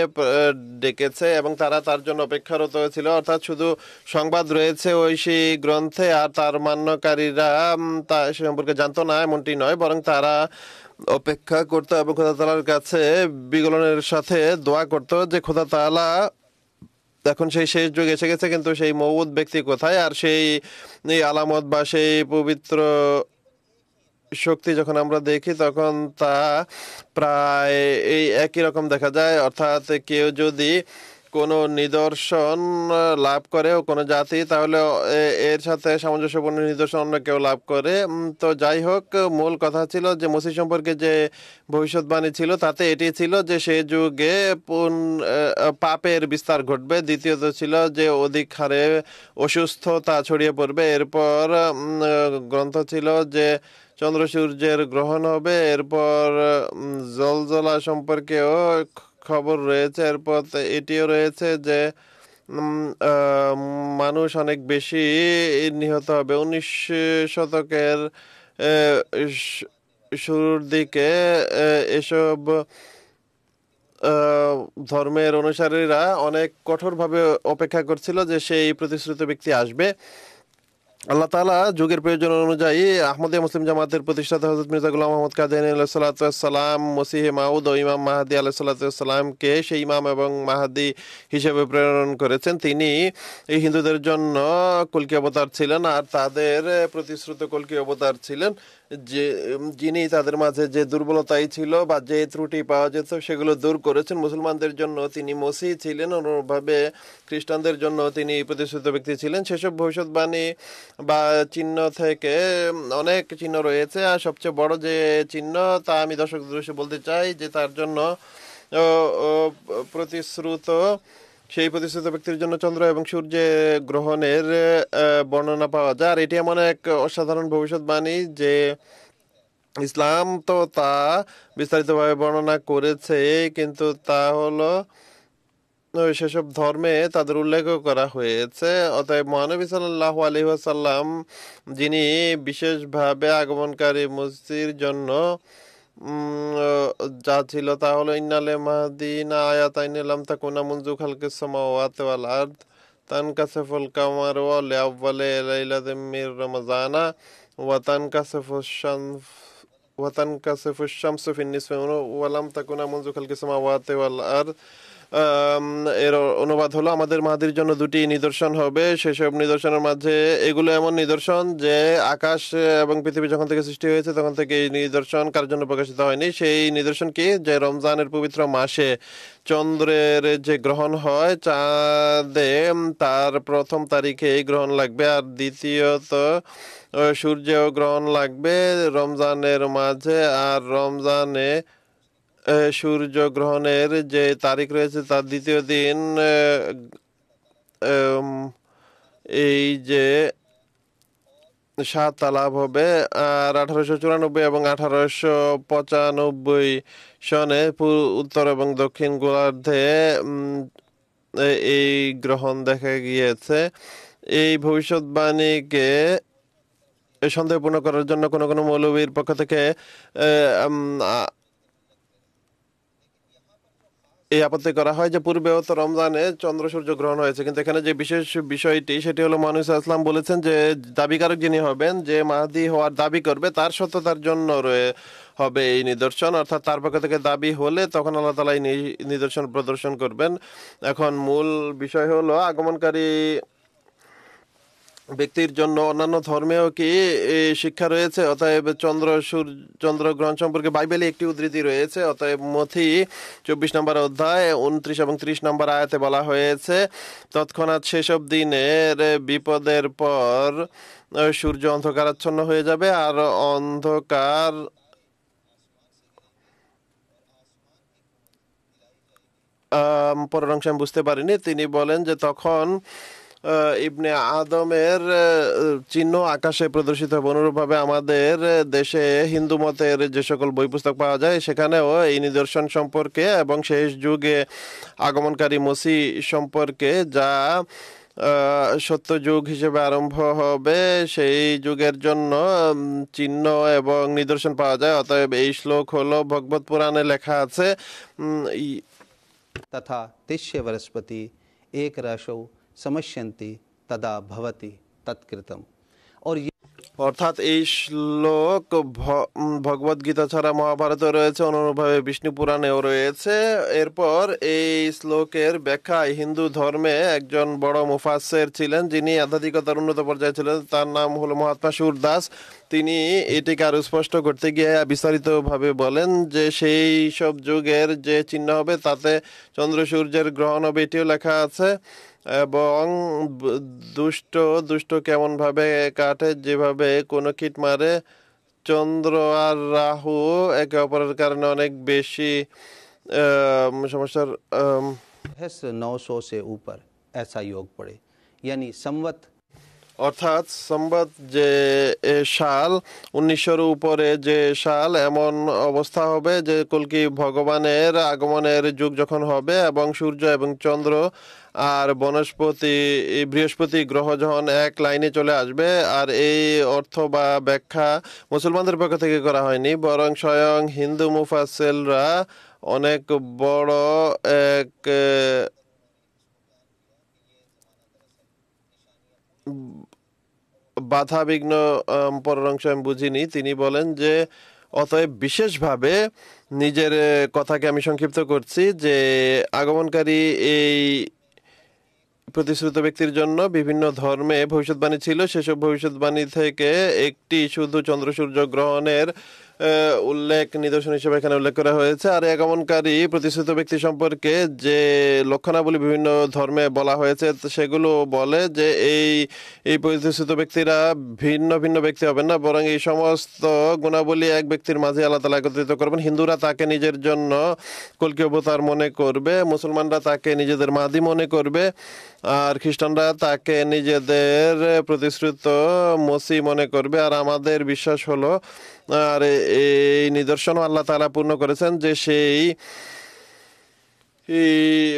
ডেকেছে এবং তারা তার জন্য অপেক্ষারত ছিল। অর্থাৎ শুধু সংবাদ রয়েছে ওই সেই গ্রন্থে আর তার মান্যকারীরা তা সে সম্পর্কে জানতো না এমনটি নয়, বরং তারা অপেক্ষা করতো এবং খোদা তাআলার কাছে বিগলনের সাথে দোয়া করতো যে খোদা তাআলা এখন সেই শেষ যুগ এসে গেছে, কিন্তু সেই মওউদ ব্যক্তি কোথায়? আর সেই আলামত বা সেই পবিত্র শক্তি যখন আমরা দেখি তখন তা প্রায় এই একই রকম দেখা যায়। অর্থাৎ কেউ যদি কোনো নিদর্শন লাভ করে ও কোনো জাতি, তাহলে এর সাথে সামঞ্জস্যপূর্ণ নিদর্শন অন্য কেউ লাভ করে। তো যাই হোক, মূল কথা ছিল যে মসিহ সম্পর্কে যে ভবিষ্যৎবাণী ছিল তাতে এটি ছিল যে সে যুগে পাপের বিস্তার ঘটবে। দ্বিতীয়ত ছিল যে অধিক হারে অসুস্থতা ছড়িয়ে পড়বে। এরপর গ্রন্থ ছিল যে চন্দ্র সূর্যের গ্রহণ হবে। এরপর জলজলা সম্পর্কেও খবর রয়েছে। এরপর এটিও রয়েছে যে মানুষ অনেক বেশি নিহত হবে। 19 শতকের শুরুর দিকে এসব ধর্মের অনুসারীরা অনেক কঠোরভাবে অপেক্ষা করছিল যে সেই প্রতিশ্রুত ব্যক্তি আসবে। আল্লাহ তাআলা যুগের প্রয়োজন অনুযায়ী আহমদিয়া মুসলিম জামাতের প্রতিষ্ঠাতা হযরত মির্জা গোলাম মোহাম্মদ কাদিয়ানী আলাইহিস সালাতু ওয়াস সালাম, মসিহে মাউদ ও ইমাম মাহদি আলাইহিস সালাতু ওয়াস সালামকে সেই ইমাম এবং মাহদি হিসেবে প্রেরণ করেছেন। তিনি এই হিন্দুদের জন্য কল্কি অবতার ছিলেন আর তাদের প্রতিশ্রুত কল্কি অবতার ছিলেন, যে যিনি তাদের মাঝে যে দুর্বলতাই ছিল বা যে ত্রুটি পাওয়া যেত সেগুলো দূর করেছেন। মুসলমানদের জন্য তিনি মসিহ ছিলেন, অনুরূপভাবে খ্রিস্টানদের জন্য তিনি প্রতিশ্রুত ব্যক্তি ছিলেন। সেসব ভবিষ্যৎবাণী বা চিহ্ন থেকে অনেক চিহ্ন রয়েছে, আর সবচেয়ে বড় যে চিহ্ন তা আমি দর্শকদের উদ্দেশ্যে বলতে চাই যে তার জন্য সেই প্রতিশ্রুত ব্যক্তির জন্য চন্দ্র এবং সূর্যের গ্রহণের বর্ণনা পাওয়া যায়। আর এটি এমন এক অসাধারণ ভবিষ্যৎবাণী যে ইসলাম তো তা বিস্তারিতভাবে বর্ণনা করেছে, কিন্তু তা হলো সেসব ধর্মে তাদের উল্লেখও করা হয়েছে। অতএব মহানবী সাল্লাল্লাহু আলাইহি ওয়াসাল্লাম, যিনি বিশেষভাবে আগমনকারী মসির জন্য যা ছিল তা হলো ইন্নালে মাহদিনা আয়াতাইন লাম তাকুনা মুনযু খালকিস সামাওয়াতি ওয়াল আরদ তানকাসিফুল কামারু লিআউয়ালি লাইলাতিন মির রমাযানা ওয়া তানকাসিফুশ শামসু ফিন নিসফি ওয়া লাম তাকুনা মুনযু খালকিস সামাওয়াতি ওয়াল আরদ। এর অনুবাদ হলো আমাদের মাহদির জন্য দুটি নিদর্শন হবে, সেসব নিদর্শনের মাঝে এগুলো এমন নিদর্শন যে আকাশ এবং পৃথিবী যখন থেকে সৃষ্টি হয়েছে তখন থেকে এই নিদর্শন কার জন্য প্রকাশিত হয়নি। সেই নিদর্শন কি? যে রমজানের পবিত্র মাসে চন্দ্রের যে গ্রহণ হয় চাঁদে, তার প্রথম তারিখে এই গ্রহণ লাগবে, আর দ্বিতীয়ত সূর্যেও গ্রহণ লাগবে রমজানের মাঝে। আর রমজানে সূর্যগ্রহণের যে তারিখ রয়েছে তার দ্বিতীয় দিন এই যে 7 লাভ হবে। আর 1894 এবং 1895 সনে উত্তর এবং দক্ষিণ গোলার্ধে এই গ্রহণ দেখা গিয়েছে। এই ভবিষ্যৎবাণীকে সন্দেহপূর্ণ করার জন্য কোনো কোনো মৌলবীর পক্ষ থেকে এই আপত্তি করা হয় যে পূর্বেও তো রমজানে চন্দ্র সূর্য গ্রহণ হয়েছে, কিন্তু এখানে যে বিশেষ বিষয়টি সেটি হলো মানুষ ইসলাম বলেছেন যে দাবিকারক যিনি হবেন, যে মাহদি হওয়ার দাবি করবে, তার সত্যতার জন্য হবে এই নিদর্শন, অর্থাৎ তার পক্ষ থেকে দাবি হলে তখন আল্লাহ তাআলা এই নিদর্শন প্রদর্শন করবেন। এখন মূল বিষয় হলো আগমনকারী ব্যক্তির জন্য অন্যান্য ধর্মেও কি শিক্ষা রয়েছে? অতএব চন্দ্রগ্রহণ সম্পর্কে বাইবেলে একটি উদ্ধৃতি রয়েছে। অতএব মথি 24 নম্বর অধ্যায় 29 এবং 30 নম্বর আয়াতে বলা হয়েছে, তৎক্ষণাৎ সেসব দিনের বিপদের পর সূর্য অন্ধকারাচ্ছন্ন হয়ে যাবে আর অন্ধকার পরের অংশ আমি বুঝতে পারিনি। তিনি বলেন যে তখন ইবনে আদমের চিহ্ন আকাশে প্রদর্শিত হবে। অনুরূপভাবে আমাদের দেশে হিন্দু মতের যে সকল বই পুস্তক পাওয়া যায় সেখানেও এই নিদর্শন সম্পর্কে এবং শেষ যুগে আগমনকারী মসি সম্পর্কে, যা সত্য যুগ হিসেবে আরম্ভ হবে, সেই যুগের জন্য চিহ্ন এবং নিদর্শন পাওয়া যায়। অতএব এই শ্লোক হলো ভগবত পুরাণে লেখা আছে, तथा तिष्य वनस्पति एक राशौ समश्यन्ति तदा भवति तत्कृतम। और অর্থাৎ এই শ্লোক ভগবদ গীতা ছাড়া মহাভারতে রয়েছে, অনুরূপভাবে বিষ্ণু পুরাণেও রয়েছে। এরপর এই শ্লোকের ব্যাখ্যায় হিন্দু ধর্মে একজন বড় মুফাসসির ছিলেন, যিনি আধ্যাত্মিকতার উন্নত পর্যায়ে ছিলেন। তার নাম হলো মহাত্মা সুরদাস। তিনি এটিকে আরো স্পষ্ট করতে গিয়ে বিস্তারিতভাবে বলেন যে সেই সব যুগের যে চিহ্ন হবে তাতে চন্দ্র সূর্যের গ্রহণ হবে, এটিও লেখা আছে। এবং দুষ্ট কেমন ভাবে কাটে, যেভাবে কোনো কীট মারে। চন্দ্র আর রাহু একে অপরের কারণে অনেক বেশি সমস্যার। 900 से ऊपर ऐसा योग पड़े, यानी संवत অর্থাৎ সম্বত যে সাল 1900-র উপরে যে সাল, এমন অবস্থা হবে যে কল্কি ভগবানের আগমনের যুগ যখন হবে এবং সূর্য এবং চন্দ্র আর বৃহস্পতি গ্রহ যখন এক লাইনে চলে আসবে। আর এই অর্থ বা ব্যাখ্যা মুসলমানদের পক্ষ থেকে করা হয়নি, বরং স্বয়ং হিন্দু মুফাসসিররা অনেক বড় এক বাধা বিঘ্ন। পরের অংশ আমি বুঝিনি। তিনি বলেন যে অতএব বিশেষভাবে নিজের কথাকে আমি সংক্ষিপ্ত করছি যে আগমনকারী এই প্রতিশ্রুত ব্যক্তির জন্য বিভিন্ন ধর্মে ভবিষ্যৎবাণী ছিল। সেসব ভবিষ্যৎবাণী থেকে একটি শুধু চন্দ্র সূর্য গ্রহণের নিদর্শন হিসেবে এখানে উল্লেখ করা হয়েছে। আর আগমনকারী প্রতিশ্রুত ব্যক্তি সম্পর্কে যে লক্ষণাবলী বিভিন্ন ধর্মে বলা হয়েছে সেগুলো বলে যে এই প্রতিশ্রুত ব্যক্তিরা ভিন্ন ভিন্ন ব্যক্তি হবেন না, বরং এই সমস্ত গুণাবলী এক ব্যক্তির মাঝে আল্লাহ তাআলা একত্রিত করবেন। হিন্দুরা তাকে নিজের জন্য কল্কি অবতার মনে করবে, মুসলমানরা তাকে নিজেদের মাদি মনে করবে, আর খ্রিস্টানরা তাকে নিজেদের প্রতিশ্রুত মসি মনে করবে। আর আমাদের বিশ্বাস হলো, আর এই নিদর্শন আল্লাহ তাআলা পূর্ণ করেছেন, যে সেই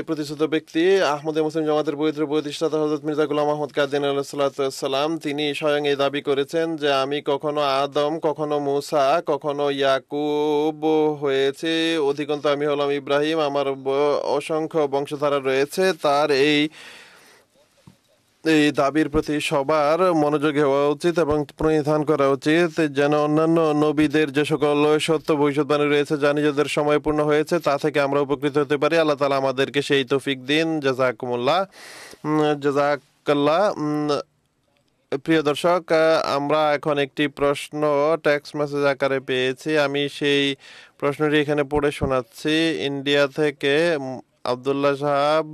প্রতিশ্রুত ব্যক্তি আহমদে মুসলিম জামাতের পবিত্র প্রতিষ্ঠাতা হযরত মির্জা গোলাম আহমদ কাদিয়ানী আলাইহিস সালাম, তিনি স্বয়ং এই দাবি করেছেন যে আমি কখনো আদম, কখনো মুসা, কখনো ইয়াকুব হয়েছে, অধিকন্তু আমি হলাম ইব্রাহিম। আমার অসংখ্য বংশধারা রয়েছে। তার এই দাবির প্রতি সবার মনোযোগী হওয়া উচিত এবং প্রণিধান করা উচিত, যেন অন্যান্য নবীদের যে সকল সত্য ভবিষ্যৎবাণী রয়েছে যা নিজেদের সময় পূর্ণ হয়েছে তা থেকে আমরা উপকৃত হতে পারি। আল্লাহ তাআলা আমাদেরকে সেই তৌফিক দিন। জাযাকাল্লাহ। প্রিয় দর্শক, আমরা এখন একটি প্রশ্ন টেক্সট মেসেজ আকারে পেয়েছি। আমি সেই প্রশ্নটি এখানে পড়ে শোনাচ্ছি। ইন্ডিয়া থেকে আব্দুল্লাহ সাহাব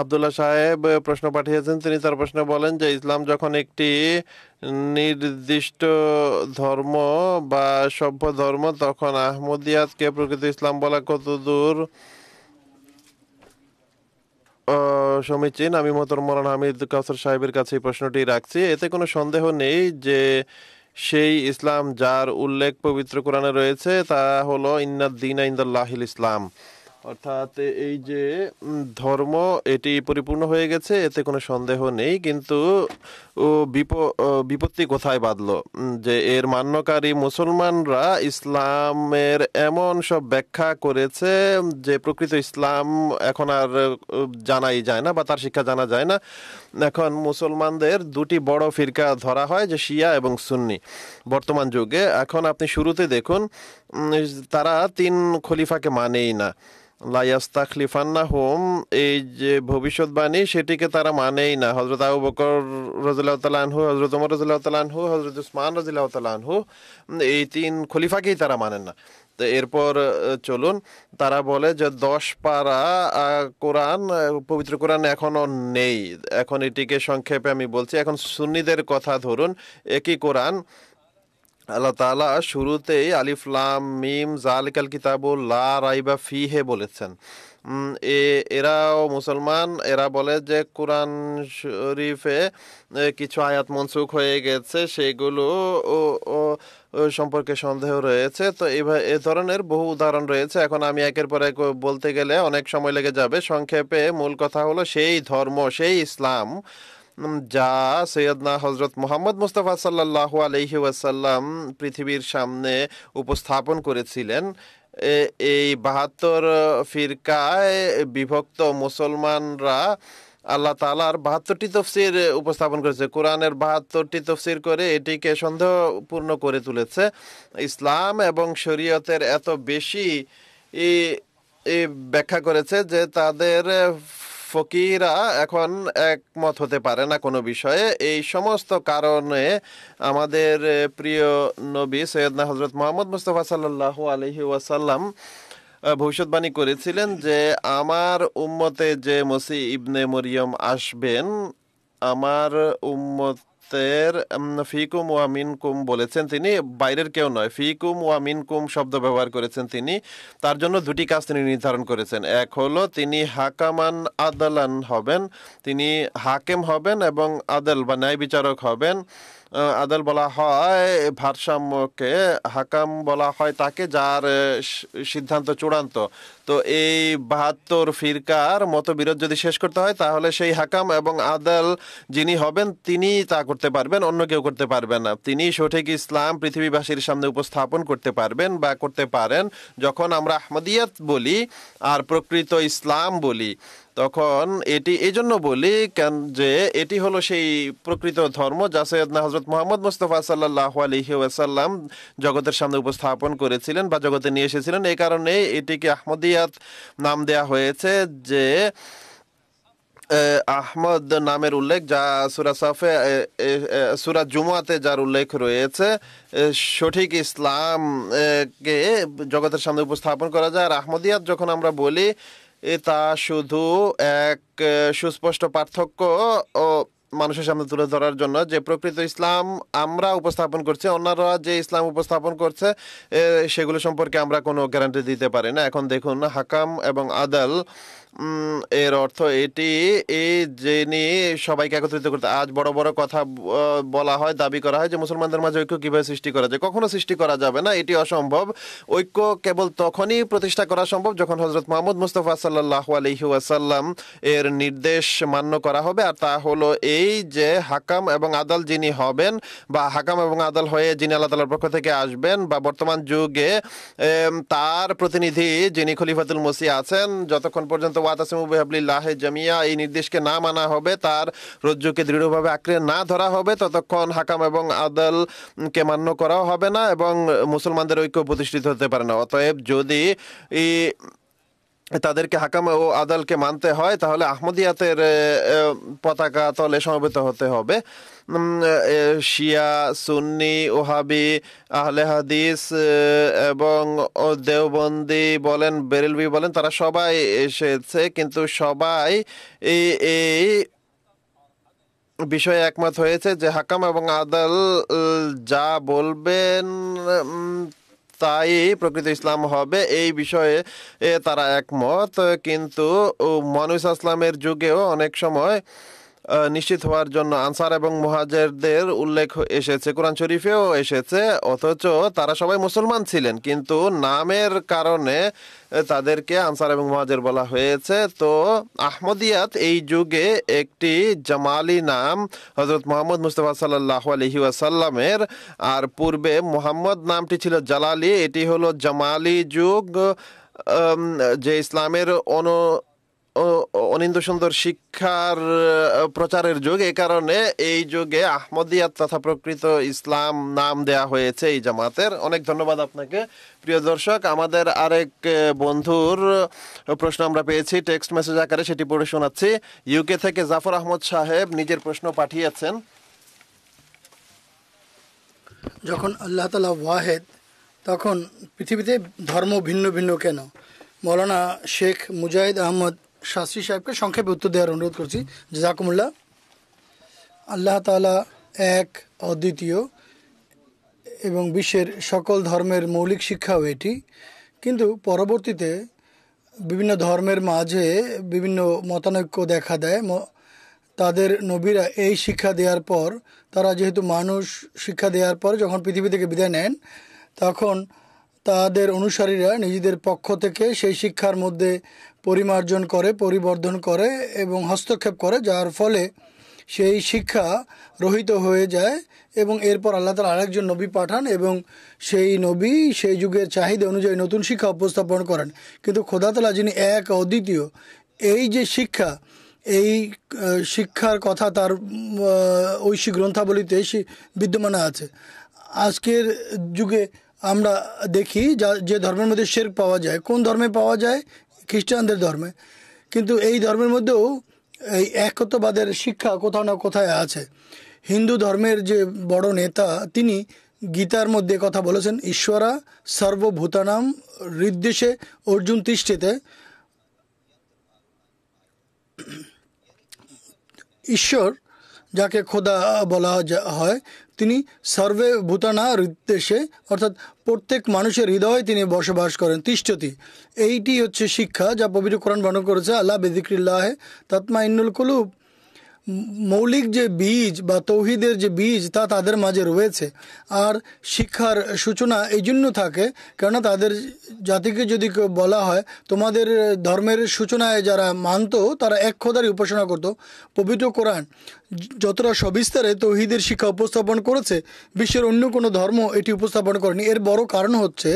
আব্দুল্লাহ সাহেব প্রশ্ন পাঠিয়েছেন। তিনি তার প্রশ্নে বলেন যে ইসলাম যখন একটি নির্দিষ্ট ধর্ম বা সভ্য ধর্ম, তখন আহমদিয়াতকে প্রকৃত ইসলাম বলা কতদূর সমীচীন? আমি মোহতরম মৌলানা হামিদ কাউসার সাহেবের কাছে এই প্রশ্নটি রাখছি। এতে কোনো সন্দেহ নেই যে সেই ইসলাম যার উল্লেখ পবিত্র কোরআনে রয়েছে তা হলো ইন্নাদ দীনা ইনদাল্লাহিল ইসলাম, অর্থাৎ এই যে ধর্ম এটি পরিপূর্ণ হয়ে গেছে, এতে কোনো সন্দেহ নেই। কিন্তু বিপত্তি কোথায় বাঁধলো যে এর মান্যকারী মুসলমানরা ইসলামের এমন সব ব্যাখ্যা করেছে যে প্রকৃত ইসলাম এখন আর জানাই যায় না বা তার শিক্ষা জানা যায় না। এখন মুসলমানদের দুটি বড় ফিরকা ধরা হয়, যে শিয়া এবং সুন্নি বর্তমান যুগে। এখন আপনি শুরুতে দেখুন তারা 3 খলিফাকে মানেই না। লায়াস্তাখলিফান্নাহুম, এই যে ভবিষ্যৎবাণী সেটিকে তারা মানেই না। হযরত আবু বকর রাদিয়াল্লাহু তাআলা আনহু, হযরত ওমর রাদিয়াল্লাহু তাআলা আনহু, হযরত উসমান রাদিয়াল্লাহু তাআলা আনহু, এই 3 খলিফাকেই তারা মানেন না। তো এরপর চলুন, তারা বলে যে 10 পারা কোরআন, পবিত্র কোরআন এখনো নেই। এখন এটিকে সংক্ষেপে আমি বলছি। এখন সুন্নিদের কথা ধরুন, একই কোরআন আল্লাহ তাআলা শুরুতেই আলিফ লাম মিম যালিকাল কিতাবু লা রাইবা ফিহে বলেছেন। এরাও মুসলমান, এরা বলে যে কোরআন শরীফে কিছু আয়াত মনসুখ হয়ে গেছে, সেগুলো সম্পর্কে সন্দেহ রয়েছে। তো এ ধরনের বহু উদাহরণ রয়েছে। এখন আমি একের পর এক বলতে গেলে অনেক সময় লেগে যাবে। সংক্ষেপে মূল কথা হলো সেই ধর্ম, সেই ইসলাম যা সৈয়দনা হজরত মুহাম্মদ মুস্তাফা সাল্লাল্লাহু আলাইহি ওয়াসাল্লাম পৃথিবীর সামনে উপস্থাপন করেছিলেন। এই 72 ফিরকায় বিভক্ত মুসলমানরা আল্লাহ তাআলার 72টি তফসির উপস্থাপন করেছে। কোরআনের 72টি তফসির করে এটিকে সন্দেহপূর্ণ করে তুলেছে। ইসলাম এবং শরীয়তের এত বেশি ব্যাখ্যা করেছে যে তাদের ফকিরা এখন একমত হতে পারে না কোনো বিষয়ে। এই সমস্ত কারণে আমাদের প্রিয় নবী সৈয়দনা হযরত মুহাম্মদ মুস্তাফা সাল্লাল্লাহু আলাইহি ওয়াসাল্লাম ভবিষ্যৎবাণী করেছিলেন যে আমার উম্মতে যে মসিহ ইবনে মরিয়ম আসবেন, আমার উম্মতের ফিকুম ওয়া মিনকুম বলেছেন তিনি, বাইরের কেউ নয়। ফিকুম ওয়া মিনকুম শব্দ ব্যবহার করেছেন তিনি। তার জন্য 2টি কাজ তিনি নির্ধারণ করেছেন। এক হলো তিনি হাকামান আদালান হবেন, তিনি হাকেম হবেন এবং আদাল বা ন্যায় বিচারক হবেন। আদাল বলা হয় ভারসাম্যকে, হাকাম বলা হয় তাকে যার সিদ্ধান্ত চূড়ান্ত। তো এই 72 ফিরকার মতবিরোধ যদি শেষ করতে হয় তাহলে সেই হাকাম এবং আদাল যিনি হবেন তিনি তা করতে পারবেন, অন্য কেউ করতে পারবেন না। তিনি সঠিক ইসলাম পৃথিবীবাসীর সামনে উপস্থাপন করতে পারবেন বা করতে পারেন। যখন আমরা আহমদিয়াত বলি আর প্রকৃত ইসলাম বলি, তখন এটি এই জন্য বলি কেন যে এটি হলো সেই প্রকৃত ধর্ম যা সৈয়দনা হযরত মুহাম্মদ মুস্তাফা সাল্লাল্লাহু আলাইহি ওয়াসাল্লাম জগতের সামনে উপস্থাপন করেছিলেন বা জগতে নিয়ে এসেছিলেন। এই কারণে এটিকে আহমদিয়াত নাম দেয়া হয়েছে, যে আহমদ নামের উল্লেখ যা সূরা সাফে, সূরা জুমুয়াতে যার উল্লেখ রয়েছে। সঠিক ইসলাম কে জগতের সামনে উপস্থাপন করা যায়। আর আহমদিয়াত যখন আমরা বলি, তা শুধু এক সুস্পষ্ট পার্থক্য ও মানুষের সামনে তুলে ধরার জন্য যে প্রকৃত ইসলাম আমরা উপস্থাপন করছি, অন্যরা যে ইসলাম উপস্থাপন করছে সেগুলো সম্পর্কে আমরা কোনো গ্যারান্টি দিতে পারি না। এখন দেখুন, হাকাম এবং আদাল এর অর্থ এটি যিনি সবাইকে একত্রিত করতে। আজ বড় বড় কথা বলা হয়, দাবি করা হয় যে মুসলমানদের মাঝে ঐক্য কিভাবে সৃষ্টি করা যায়। কখনো সৃষ্টি করা যাবে না, এটি অসম্ভব। ঐক্য কেবল তখনই প্রতিষ্ঠা করা সম্ভব যখন হযরত মুহাম্মদ মুস্তাফা সাল্লাল্লাহু আলাইহি ওয়াসাল্লাম এর নির্দেশ মান্য করা হবে। আর তা হলো এই যে হাকাম এবং আদাল যিনি হবেন বা হাকাম এবং আদাল হয়ে যিনি আল্লাহ তাআলার পক্ষ থেকে আসবেন বা বর্তমান যুগে তার প্রতিনিধি যিনি খলিফাতুল মসিহ আছেন, যতক্ষণ পর্যন্ত ওয়াতাসিমু বিহাবলিল্লাহি জামিয়া এই নির্দেশকে না মানা হবে, তার রজ্জুকে দৃঢ়ভাবে আঁকড়ে না ধরা হবে, ততক্ষণ হাকাম এবং আদালকে মান্য করাও হবে না এবং মুসলমানদের ঐক্য প্রতিষ্ঠিত হতে পারে না। অতএব যদি তাদেরকে হাকাম ও আদালকে মানতে হয়, তাহলে আহমদিয়াতের পতাকা তলে সমবেত হতে হবে। শিয়া, সুন্নি, ওহাবি, আহলে হাদিস এবং দেওবন্দি বলেন, বেরেলভি বলেন, তারা সবাই এসেছে, কিন্তু সবাই এই বিষয়ে একমত হয়েছে যে হাকাম এবং আদাল যা বলবেন তাই প্রকৃত ইসলাম হবে, এই বিষয়ে তারা একমত। কিন্তু মনুস ইসলামের যুগেও অনেক সময় নিশ্চিত হওয়ার জন্য আনসার এবং মুহাজিরদের উল্লেখ এসেছে, কোরআন শরীফেও এসেছে, অথচ তারা সবাই মুসলমান ছিলেন, কিন্তু নামের কারণে তাদেরকে আনসার এবং মুহাজির বলা হয়েছে। তো আহমদিয়াত এই যুগে একটি জামালি নাম হযরত মুহাম্মদ মুস্তাফা সাল্লাল্লাহু আলাইহি ওয়াসাল্লামের, আর পূর্বে মুহাম্মদ নামটি ছিল জালালি। এটি হলো জামালি যুগ, যে ইসলামের অনিন্দ সুন্দর শিক্ষার প্রচারের যুগ। এই কারণে এই যুগে আহমদিয়াত তথা প্রকৃত ইসলাম নাম দেয়া হয়েছে এই জামাতের। অনেক ধন্যবাদ আপনাকে প্রিয় দর্শক। আমাদের আরেক বন্ধুর প্রশ্ন আমরা পেয়েছি টেক্সট মেসেজ আকারে, সেটি পড়ে শোনাচ্ছি। ইউকে থেকে জাফর আহমদ সাহেব নিজের প্রশ্ন পাঠিয়েছেন। যখন আল্লাহ তাআলা ওয়াহেদ, তখন পৃথিবীতে ধর্ম ভিন্ন ভিন্ন কেন? মৌলানা শেখ মুজাহিদ আহমদ শাস্ত্রী সাহেবকে সংক্ষেপে উত্তর দেওয়ার অনুরোধ করছি। জাযাকুমুল্লাহ। আল্লাহ তাআলা এক, অদ্বিতীয় এবং বিশ্বের সকল ধর্মের মৌলিক শিক্ষাও এটি। কিন্তু পরবর্তীতে বিভিন্ন ধর্মের মাঝে বিভিন্ন মতানৈক্য দেখা দেয়। তাদের নবীরা এই শিক্ষা দেওয়ার পর, তারা যেহেতু মানুষ, শিক্ষা দেওয়ার পর যখন পৃথিবী থেকে বিদায় নেন, তখন তাদের অনুসারীরা নিজেদের পক্ষ থেকে সেই শিক্ষার মধ্যে পরিমার্জন করে, পরিবর্ধন করে এবং হস্তক্ষেপ করে, যার ফলে সেই শিক্ষা রহিত হয়ে যায়। এবং এরপর আল্লাহ তাআলা আরেকজন নবী পাঠান এবং সেই নবী সেই যুগের চাহিদা অনুযায়ী নতুন শিক্ষা উপস্থাপন করেন। কিন্তু খোদা তাআলা যিনি এক, অদ্বিতীয়, এই যে শিক্ষা, এই শিক্ষার কথা তার ঐশী গ্রন্থাবলীতে বিদ্যমান আছে। আজকের যুগে আমরা দেখি যে ধর্মের মধ্যে শিরক পাওয়া যায়, কোন ধর্মে পাওয়া যায়? খ্রিস্টানদের ধর্মে। কিন্তু এই ধর্মের মধ্যেও এই একত্ববাদের শিক্ষা কোথাও না কোথায় আছে। হিন্দু ধর্মের যে বড় নেতা, তিনি গীতার মধ্যে কথা বলেছেন, ঈশ্বরা সর্বভূতানাম হৃদ্দেশে অর্জুন তিষ্ঠেতে। ঈশ্বর যাকে খোদা বলা হয়, তিনি সর্বে ভূতানা হৃদ্দেশে, অর্থাৎ প্রত্যেক মানুষের হৃদয়ে তিনি বসবাস করেন, তিষ্ঠতি। এইটি হচ্ছে শিক্ষা যা পবিত্র কোরআন বর্ণনা করেছে, আল্লাহ বিযিকরিল্লাহি তাতমাইন্নুল কুলুব। মৌলিক যে বীজ বা তৌহিদের যে বীজ, তা তাদের মাঝে রয়েছে। আর শিক্ষার সূচনা এই জন্য থাকে, কেননা তাদের জাতিকে যদি বলা হয় তোমাদের ধর্মের সূচনায় যারা মানত, তারা এক খোদারই উপাসনা করত। পবিত্র কোরআন যতটা সবিস্তারে তৌহিদের শিক্ষা উপস্থাপন করেছে, বিশ্বের অন্য কোনো ধর্ম এটি উপস্থাপন করেনি। এর বড় কারণ হচ্ছে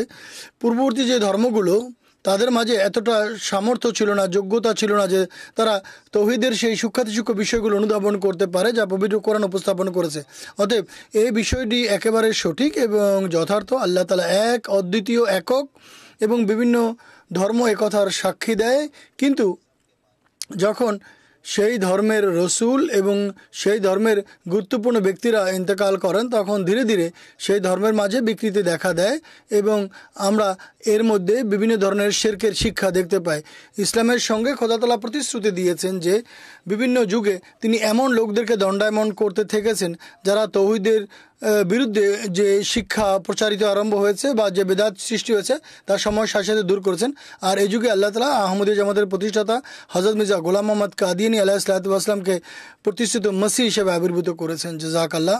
পূর্ববর্তী যে ধর্মগুলো, তাদের মাঝে এতটা সামর্থ্য ছিল না, যোগ্যতা ছিল না যে তারা তৌহিদের সেই সূক্ষ্মাতিসূক্ষ্ম বিষয়গুলো অনুধাবন করতে পারে যা পবিত্র কোরআন উপস্থাপন করেছে। অতএব এই বিষয়টি একেবারে সঠিক এবং যথার্থ। আল্লাহ তাআলা এক, অদ্বিতীয়, একক এবং বিভিন্ন ধর্ম একথার সাক্ষী দেয়। কিন্তু যখন সেই ধর্মের রসুল এবং সেই ধর্মের গুরুত্বপূর্ণ ব্যক্তিরা ইন্তেকাল করেন, তখন ধীরে ধীরে সেই ধর্মের মাঝে বিকৃতি দেখা দেয় এবং আমরা এর মধ্যে বিভিন্ন ধরনের শিরকের শিক্ষা দেখতে পাই। ইসলামের সঙ্গে খোদা তাআলা প্রতিশ্রুতি দিয়েছেন যে বিভিন্ন যুগে তিনি এমন লোকদেরকে দণ্ডায়মন করতে থেকেছেন যারা তৌহিদের বিরুদ্ধে যে শিক্ষা প্রচারিত আরম্ভ হয়েছে বা যে বেদাত সৃষ্টি হয়েছে তার সময়ের সাথে সাথে দূর করেছেন। আর এই যুগে আল্লাহ তাআলা আহমদী জামাতের প্রতিষ্ঠাতা হযরত মির্জা গোলাম মোহাম্মদ কাদিয়ানী আলাইহিস সালামকে প্রতিষ্ঠিত মসিহ হিসেবে আবির্ভূত করেছেন। জাযাকাল্লাহ,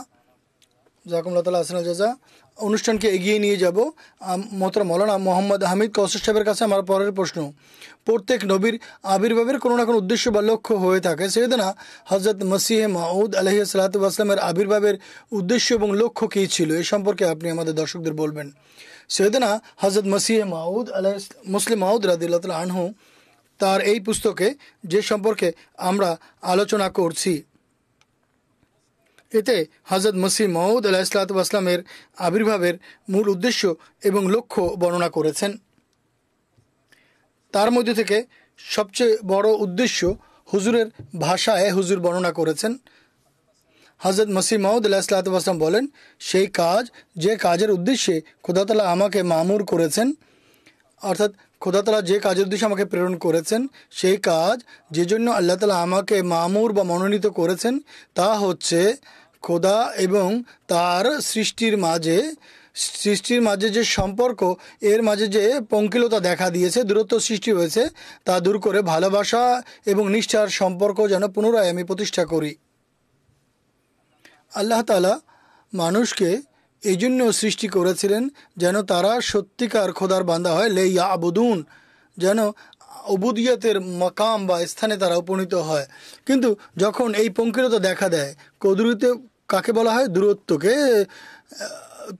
জাযাকুমুল্লাহ তাআলা আহসানুল জাযা। অনুষ্ঠানকে এগিয়ে নিয়ে যাব। মোহতারাম মাওলানা মোহাম্মদ হামিদ কৌসার সাহেবের কাছে আমার পরের প্রশ্ন। প্রত্যেক নবীর আবির্ভাবের কোনো না কোনো উদ্দেশ্য বা লক্ষ্য হয়ে থাকে। সেদিনা হযরত মসিহ মাউদ আলাইহিস সালামের আবির্ভাবের উদ্দেশ্য এবং লক্ষ্য কী ছিল, এ সম্পর্কে আপনি আমাদের দর্শকদের বলবেন। সেদিনা হযরত মসিহ মাউদ মুসলিম মাউদ রাদিয়াল্লাহু তাআলা আনহু তার এই পুস্তকে যে সম্পর্কে আমরা আলোচনা করছি, এতে হযরত মসিহ মাউদ আলাইহিসসালামের আবির্ভাবের মূল উদ্দেশ্য এবং লক্ষ্য বর্ণনা করেছেন। তার মধ্যে থেকে সবচেয়ে বড় উদ্দেশ্য হুজুরের ভাষায় হুজুর বর্ণনা করেছেন। হজরত মসিহ মাউদ আলাইহিসসালাম বলেন, সেই কাজ যে কাজের উদ্দেশ্যে খোদা তাআলা আমাকে মামুর করেছেন, অর্থাৎ খোদা তাআলা যে কাজের উদ্দেশ্যে আমাকে প্রেরণ করেছেন, সেই কাজ যে জন্য আল্লাহ তাআলা আমাকে মামুর বা মনোনীত করেছেন তা হচ্ছে খোদা এবং তার সৃষ্টির মাঝে যে সম্পর্ক, এর মাঝে যে পঙ্কিলতা দেখা দিয়েছে, দূরত্ব সৃষ্টি হয়েছে, তা দূর করে ভালোবাসা এবং নিষ্ঠার সম্পর্ক যেন পুনরায় আমি প্রতিষ্ঠা করি। আল্লাহ তাআলা মানুষকে এই জন্য সৃষ্টি করেছিলেন যেন তারা সত্যিকার খোদার বান্দা হয়, লে ইয়াবুদুন, যেন উবুদিয়তের মাকাম বা স্থানে তারা উপনীত হয়। কিন্তু যখন এই পঙ্কিলতা দেখা দেয়, কদরুতে কাকে বলা হয়, দূরত্বকে,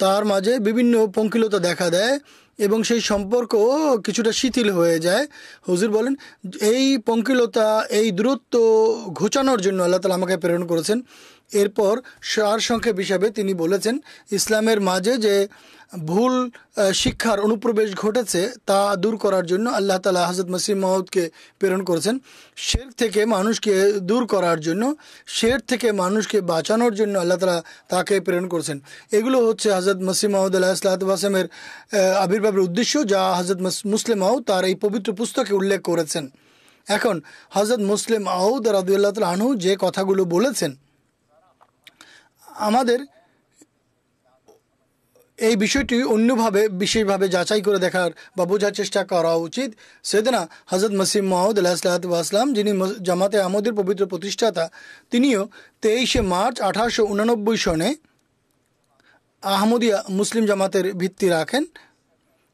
তার মাঝে বিভিন্ন পঙ্কিলতা দেখা দেয় এবং সেই সম্পর্ক কিছুটা শিথিল হয়ে যায়। হুজুর বলেন, এই পঙ্কিলতা, এই দূরত্ব ঘোচানোর জন্য আল্লাহ তাআলা আমাকে প্রেরণ করেছেন। এরপর সার সংক্ষেপ হিসাবে তিনি বলেছেন, ইসলামের মাঝে যে ভুল শিক্ষার অনুপ্রবেশ ঘটেছে তা দূর করার জন্য আল্লাহ তাআলা হযরত মসিহ মাউদকে প্রেরণ করেছেন। শিরক থেকে মানুষকে দূর করার জন্য, শিরক থেকে মানুষকে বাঁচানোর জন্য আল্লাহ তাআলা তাকে প্রেরণ করেছেন। এগুলো হচ্ছে হযরত মসিহ মাউদ আলাইহিসসালামের আবির্ভাবের উদ্দেশ্য, যা হযরত মুসলিম মাউদ তার এই পবিত্র পুস্তকে উল্লেখ করেছেন। এখন হযরত মুসলিম মাউদ রাদিয়াল্লাহু তাআলা আনহু যে কথাগুলো বলেছেন, আমাদের এই বিষয়টি অন্যভাবে বিশেষভাবে যাচাই করে দেখার বা বোঝার চেষ্টা করা উচিত। সেদিনা হযরত মসিহ মাউদ আলাইহিসসালাম, যিনি জামাতে আহমদের পবিত্র প্রতিষ্ঠাতা, তিনিও 23 মার্চ 1889 সনে আহমদিয়া মুসলিম জামাতের ভিত্তি রাখেন।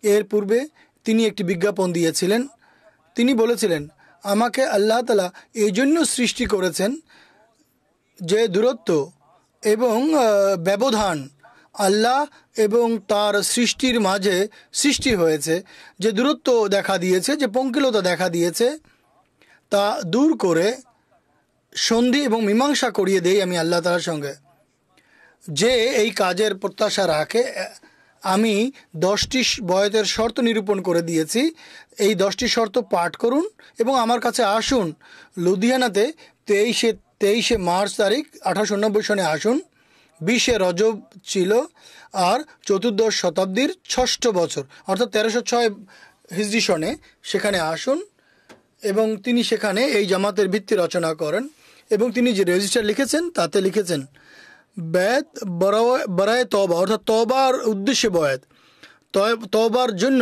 এর পূর্বে তিনি একটি বিজ্ঞাপন দিয়েছিলেন। তিনি বলেছিলেন, আমাকে আল্লাহ তাআলা এই জন্য সৃষ্টি করেছেন যে দূরত্ব এবং ব্যবধান আল্লাহ এবং তার সৃষ্টির মাঝে সৃষ্টি হয়েছে, যে দূরত্ব দেখা দিয়েছে, যে পঙ্কিলতা দেখা দিয়েছে, তা দূর করে সন্ধি এবং মীমাংসা করিয়ে দেই আমি আল্লাহ তাআলার সঙ্গে। যে এই কাজের প্রত্যাশা রাখে, আমি 10টি বয়াতের শর্ত নিরূপণ করে দিয়েছি। এই 10টি শর্ত পাঠ করুন এবং আমার কাছে আসুন। লুধিয়ানাতে 23 মার্চ তারিখ 1889 সনে আসুন। 20 রজব ছিল আর 14 শতাব্দীর 6ষ্ঠ বছর, অর্থাৎ 1306 হিজরি সনে সেখানে আসুন। এবং তিনি সেখানে এই জামাতের ভিত্তি রচনা করেন এবং তিনি যে রেজিস্টার লিখেছেন তাতে লিখেছেন, বয়াত বরায়ে তওবা, অর্থাৎ তওবার উদ্দেশ্যে বয়াত, তওবার জন্য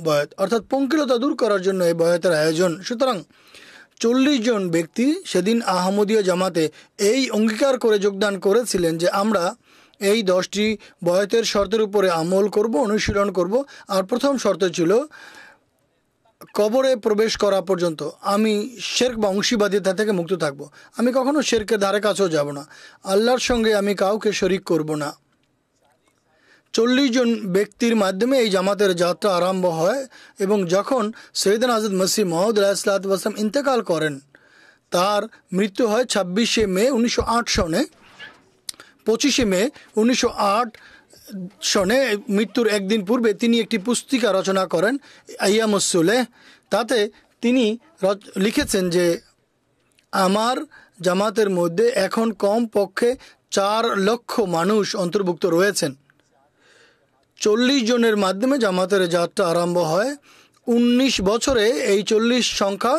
বয়াত, অর্থাৎ পঙ্কিলতা দূর করার জন্য এই বয়াতের আয়োজন। সুতরাং 40 জন ব্যক্তি সেদিন আহমদীয় জামাতে এই অঙ্গীকার করে যোগদান করেছিলেন যে আমরা এই 10টি বয়াতের শর্তের উপরে আমল করব, অনুশীলন করব। আর প্রথম শর্ত ছিল, কবরে প্রবেশ করা পর্যন্ত আমি শিরক বা অংশীবাদিতা থেকে মুক্ত থাকব। আমি কখনো শিরকের ধারে কাছেও যাব না। আল্লাহর সঙ্গে আমি কাউকে শরিক করব না। 40 জন ব্যক্তির মাধ্যমে এই জামাতের যাত্রা আরম্ভ হয় এবং যখন সৈয়দনা হযরত মসিহ মাউদ আলাইহিসসালাম ইন্তেকাল করেন, তার মৃত্যু হয় 26 মে 1908 সনে। 25 মে 1908 সনে মৃত্যুর একদিন পূর্বে তিনি একটি পুস্তিকা রচনা করেন, আইয়ামুস সুলেহ। তাতে তিনি লিখেছেন যে আমার জামাতের মধ্যে এখন কম পক্ষে 4 লক্ষ মানুষ অন্তর্ভুক্ত রয়েছেন। 40 জনের মাধ্যমে জামাতের যাত্রা আরম্ভ হয়। 19 বছরে এই 40 সংখ্যা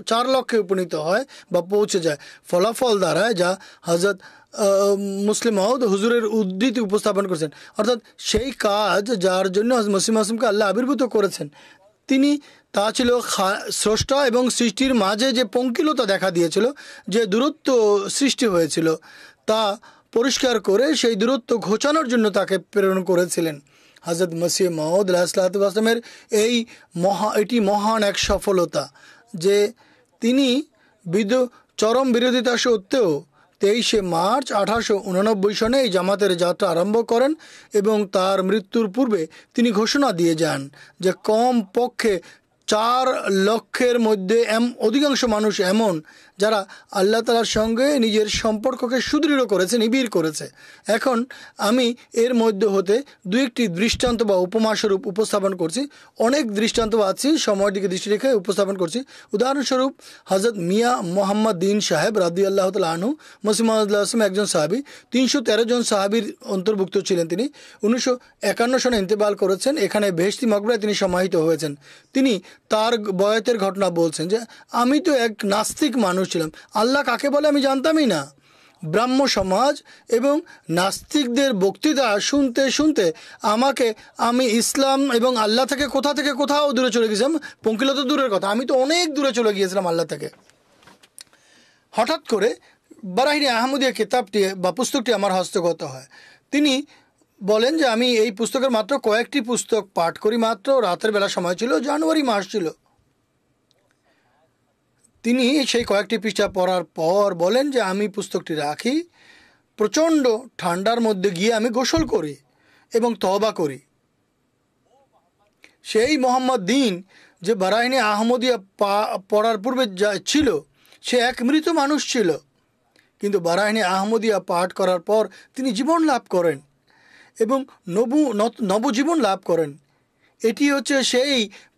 4 লক্ষে উপনীত হয় বা পৌঁছে যায়। ফলাফল দ্বারা যা হযরত মুসলিম মাউদ হুজুরের উদ্ধৃতি উপস্থাপন করেছেন, অর্থাৎ সেই কাজ যার জন্য হযরত মসিহ মাসুমকে আল্লাহ আবির্ভূত করেছেন, তিনি তা ছিল স্রষ্টা এবং সৃষ্টির মাঝে যে পঙ্কিলতা দেখা দিয়েছিল, যে দূরত্ব সৃষ্টি হয়েছিল, তা পরিষ্কার করে সেই দূরত্ব ঘোচানোর জন্য তাকে প্রেরণ করেছিলেন। হযরত মসিহ মাউদ আলাইহিসসালামের এটি মহান এক সফলতা যে তিনি চরম বিরোধিতা সত্ত্বেও 23 মার্চ 1889 সনে এই জামাতের যাত্রা আরম্ভ করেন এবং তার মৃত্যুর পূর্বে তিনি ঘোষণা দিয়ে যান যে কম পক্ষে 4 লক্ষের মধ্যে অধিকাংশ মানুষ এমন যারা আল্লাহ তাআলার সঙ্গে নিজের সম্পর্ককে সুদৃঢ় করেছে, নিবিড় করেছে। এখন আমি এর মধ্যে হতে 2-1টি দৃষ্টান্ত বা উপমাস্বরূপ উপস্থাপন করছি। অনেক দৃষ্টান্ত আছে, সময়ের দিকে দৃষ্টি রেখে উপস্থাপন করছি। উদাহরণস্বরূপ হযরত মিয়া মোহাম্মদ দিন সাহেব রাদিয়াল্লাহু তাআলা আনহু, মসিহ মাউদ একজন সাহাবী, 313 জন সাহাবীর অন্তর্ভুক্ত ছিলেন। তিনি 1951 সনে ইন্তেকাল করেছেন। এখানে বেহেশতি মকবরায় তিনি সমাহিত হয়েছেন। তিনি তার বয়াতের ঘটনা বলছেন যে আমি তো এক নাস্তিক মানুষ ছিলাম, আল্লাহ কাকে বলে আমি জানতামই না। ব্রাহ্ম সমাজ এবং নাস্তিকদের বক্তৃতা শুনতে শুনতে আমি ইসলাম এবং আল্লাহ থেকে কোথাও দূরে চলে গেছিলাম। পঙ্কিলতা দূরের কথা, আমি তো অনেক দূরে চলে গিয়েছিলাম আল্লাহ থেকে। হঠাৎ করে বারাহিনী আহমদিয়া কিতাবটি বা পুস্তকটি আমার হস্তগত হয়। তিনি বলেন যে আমি এই পুস্তকের মাত্র কয়েকটি পুস্তক পাঠ করি, মাত্র রাতের বেলা সময় ছিল, জানুয়ারি মাস ছিল। তিনি সেই কয়েকটি পৃষ্ঠা পড়ার পর বলেন যে আমি পুস্তকটি রাখি, প্রচণ্ড ঠান্ডার মধ্যে গিয়ে আমি গোসল করি এবং তওবা করি। সেই মোহাম্মদ দিন যে বারাহিনী আহমদিয়া পড়ার পূর্বে যা ছিল, সে এক মৃত মানুষ ছিল, কিন্তু বারাহিনী আহমদিয়া পাঠ করার পর তিনি জীবন লাভ করেন এবং নবজীবন লাভ করেন। এটি হচ্ছে সেই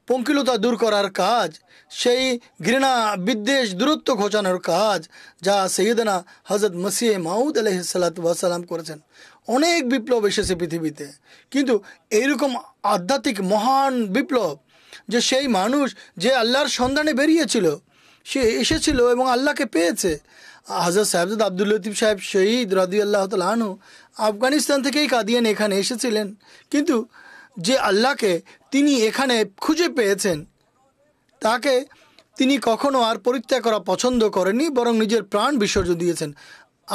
পঙ্কিলতা দূর করার কাজ, সেই ঘৃণা বিদ্বেষ দূরত্ব ঘোচানোর কাজ যা সৈয়দনা হযরত মসিহ মাউদ আলাইহিস সালাতু ওয়াস সালাম করেছেন। অনেক বিপ্লব এসেছে পৃথিবীতে, কিন্তু এইরকম আধ্যাত্মিক মহান বিপ্লব যে সেই মানুষ যে আল্লাহর সন্ধানে বেরিয়েছিল, সে এসেছিল এবং আল্লাহকে পেয়েছে। হযরত সাহেবজাদ আব্দুল লতিফ সাহেব শহীদ রাদিয়াল্লাহু তাআলা আনহু আফগানিস্তান থেকেই কাদিয়ান এখানে এসেছিলেন, কিন্তু যে আল্লাহকে তিনি এখানে খুঁজে পেয়েছেন তাকে তিনি কখনো আর পরিত্যাগ করা পছন্দ করেননি, বরং নিজের প্রাণ বিসর্জন দিয়েছেন।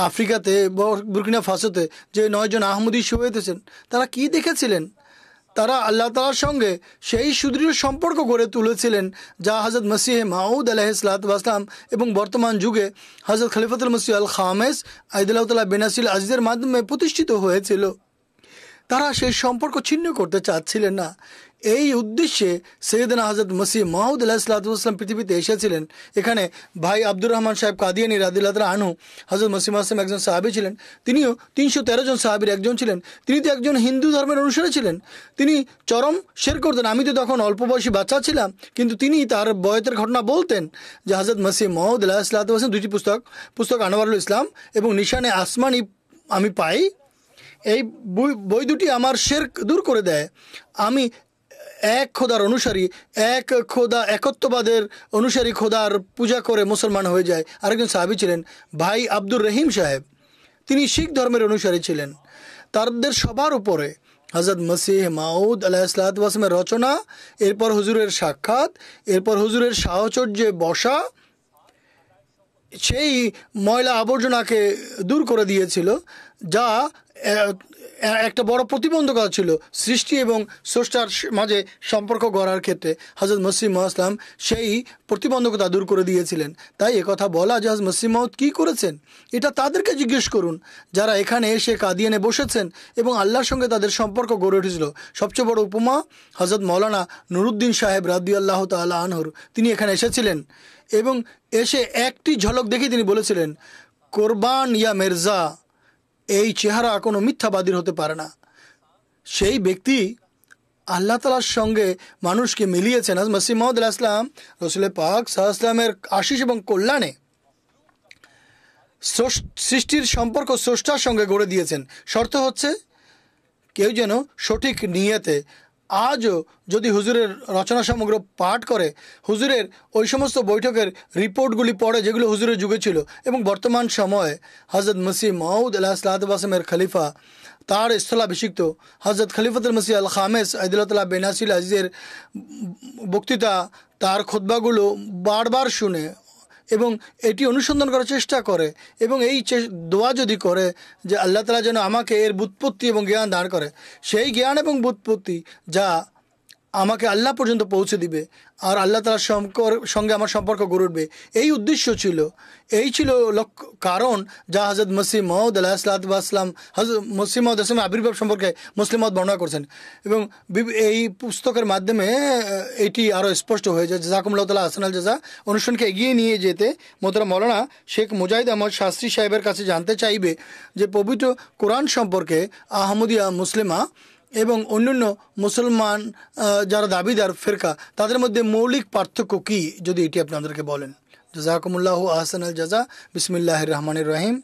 আফ্রিকাতে বুর্কিনা ফাসোতে যে 9 জন আহমদী শহীদ, তারা কি দেখেছিলেন? তারা আল্লাহ তাআলার সঙ্গে সেই সুদৃঢ় সম্পর্ক গড়ে তুলেছিলেন যা হযরত মসিহ মাউদ আলাইহিস সালাতু ওয়াস সালাম এবং বর্তমান যুগে হযরত খলিফাতুল মসিহ আল খামেস আইদুল্লাহ তাআলা বেনাসিল আজিজের মাধ্যমে প্রতিষ্ঠিত হয়েছিল। তারা সেই সম্পর্ক ছিন্ন করতে চাচ্ছিলেন না। এই উদ্দেশ্যে সৈয়দনা হযরত মসিহ মাউদ আলাইহিস সালাতু ওয়াস সালাম পৃথিবীতে এসেছিলেন। এখানে ভাই আব্দুর রহমান সাহেব কাদিয়ানী রাদিয়াল্লাহু তাআলা আনহু, হযরত মসিহ মাউদ একজন সাহাবী ছিলেন, তিনিও 313 জন সাহাবীর একজন ছিলেন। তিনি তো একজন হিন্দু ধর্মের অনুসারী ছিলেন। তিনি চরম শের করতেন। আমি তো তখন অল্প বয়সী বাচ্চা ছিলাম, কিন্তু তিনি তার বয়তের ঘটনা বলতেন যে হযরত মসিহ মাউদ আলাইহিস সালাতু ওয়াস সালাম 2টি পুস্তক আনোয়ারুল ইসলাম এবং নিশানে আসমানি আমি পাই। এই বই দুটি আমার শিরক দূর করে দেয়। আমি এক খোদার অনুসারী, একত্ববাদের অনুসারী, খোদার পূজা করে মুসলমান হয়ে যায়। আরেকজন সাহাবী ছিলেন ভাই আব্দুর রহিম সাহেব, তিনি শিখ ধর্মের অনুসারী ছিলেন। তাদের সবার উপরে হযরত মসিহ মাউদ আলাইহিস সালাতু ওয়াস সালামের রচনা, এরপর হুজুরের সাক্ষাৎ, এরপর হুজুরের সাহচর্যে বসা সেই ময়লা আবর্জনাকে দূর করে দিয়েছিল, যা একটা বড় প্রতিবন্ধকতা ছিল সৃষ্টি এবং স্রষ্টার মাঝে সম্পর্ক গড়ার ক্ষেত্রে। হযরত মসিহ মাউদ সালাম সেই প্রতিবন্ধকতা দূর করে দিয়েছিলেন। তাই একথা বলা যে হযরত মসিহ মাউদ কী করেছেন, এটা তাদেরকে জিজ্ঞেস করুন যারা এখানে এসে কাদিয়ানে বসেছেন এবং আল্লাহর সঙ্গে তাদের সম্পর্ক গড়ে উঠেছিল। সবচেয়ে বড় উপমা হযরত মাওলানা নুরুদ্দিন সাহেব রাদিয়াল্লাহু তাআলা আনহুর। তিনি এখানে এসেছিলেন এবং এসে একটি ঝলক দেখে তিনি বলেছিলেন, কোরবান ইয়া মির্জা, এই চেহারা কোনো মিথ্যাবাদীর হতে পারে না। সেই ব্যক্তি আল্লাহ তাআলার সঙ্গে মানুষকে মিলিয়েছেন। হযরত মসিহ মাউদ আলাইহিস সালাম রাসূল পাক সাল্লাল্লাহু আলাইহি ওয়াসাল্লামের আশিস এবং কল্যাণে সৃষ্টির সম্পর্ক স্রষ্টার সঙ্গে গড়ে দিয়েছেন। শর্ত হচ্ছে কেউ যেন সঠিক নিয়তে আজও যদি হুজুরের রচনা সমগ্র পাঠ করে, হুজুরের ওই সমস্ত বৈঠকের রিপোর্টগুলি পড়ে যেগুলো হুজুরের যুগে ছিল, এবং বর্তমান সময়ে হযরত মসিহ মাউদ আলাইহিস সালাতু ওয়াস সালামের খলিফা, তার স্থলাভিষিক্ত হযরত খলিফাতুল মসিহ আল খামেস আইদুল্লাহ তাআলা বেনাসিল আজিজের বক্তৃতা, তার খুতবাগুলো বারবার শুনে এবং এটি অনুসন্ধান করার চেষ্টা করে এবং এই দোয়া যদি করে যে আল্লাহ তাআলা যেন আমাকে এর ব্যুৎপত্তি এবং জ্ঞান দান করে, সেই জ্ঞান এবং ব্যুৎপত্তি যা আমাকে আল্লাহ পর্যন্ত পৌঁছে দিবে আর আল্লাহ তাআলার সঙ্গে আমার সম্পর্ক গড়ে উঠবে। এই উদ্দেশ্য ছিল, এই ছিল কারণ যা হযরত মসিহ মাউদ আলাইহিসসালাম হযরত মসিহ মাউদ আসলামের আবির্ভাব সম্পর্কে মুসলিম মাউদ বর্ণনা করছেন এবং এই পুস্তকের মাধ্যমে এটি আরও স্পষ্ট হয়ে যায়। জাযাকুমুল্লাহু তাআলা আহসানাল জাযা। অনুষ্ঠানকে এগিয়ে নিয়ে যেতে মোহতারাম মাওলানা শেখ মুজাহিদ আহমদ শাস্ত্রী সাহেবের কাছে জানতে চাইবে যে পবিত্র কোরআন সম্পর্কে আহমদিয়া মুসলিমা এবং অন্যান্য মুসলমান যারা দাবিদার ফিরকা তাদের মধ্যে মৌলিক পার্থক্য কী, যদি এটি আপনাদেরকে বলেন। জাযাকুমুল্লাহু আহসানাল জাযা। বিসমিল্লাহির রহমানির রহিম।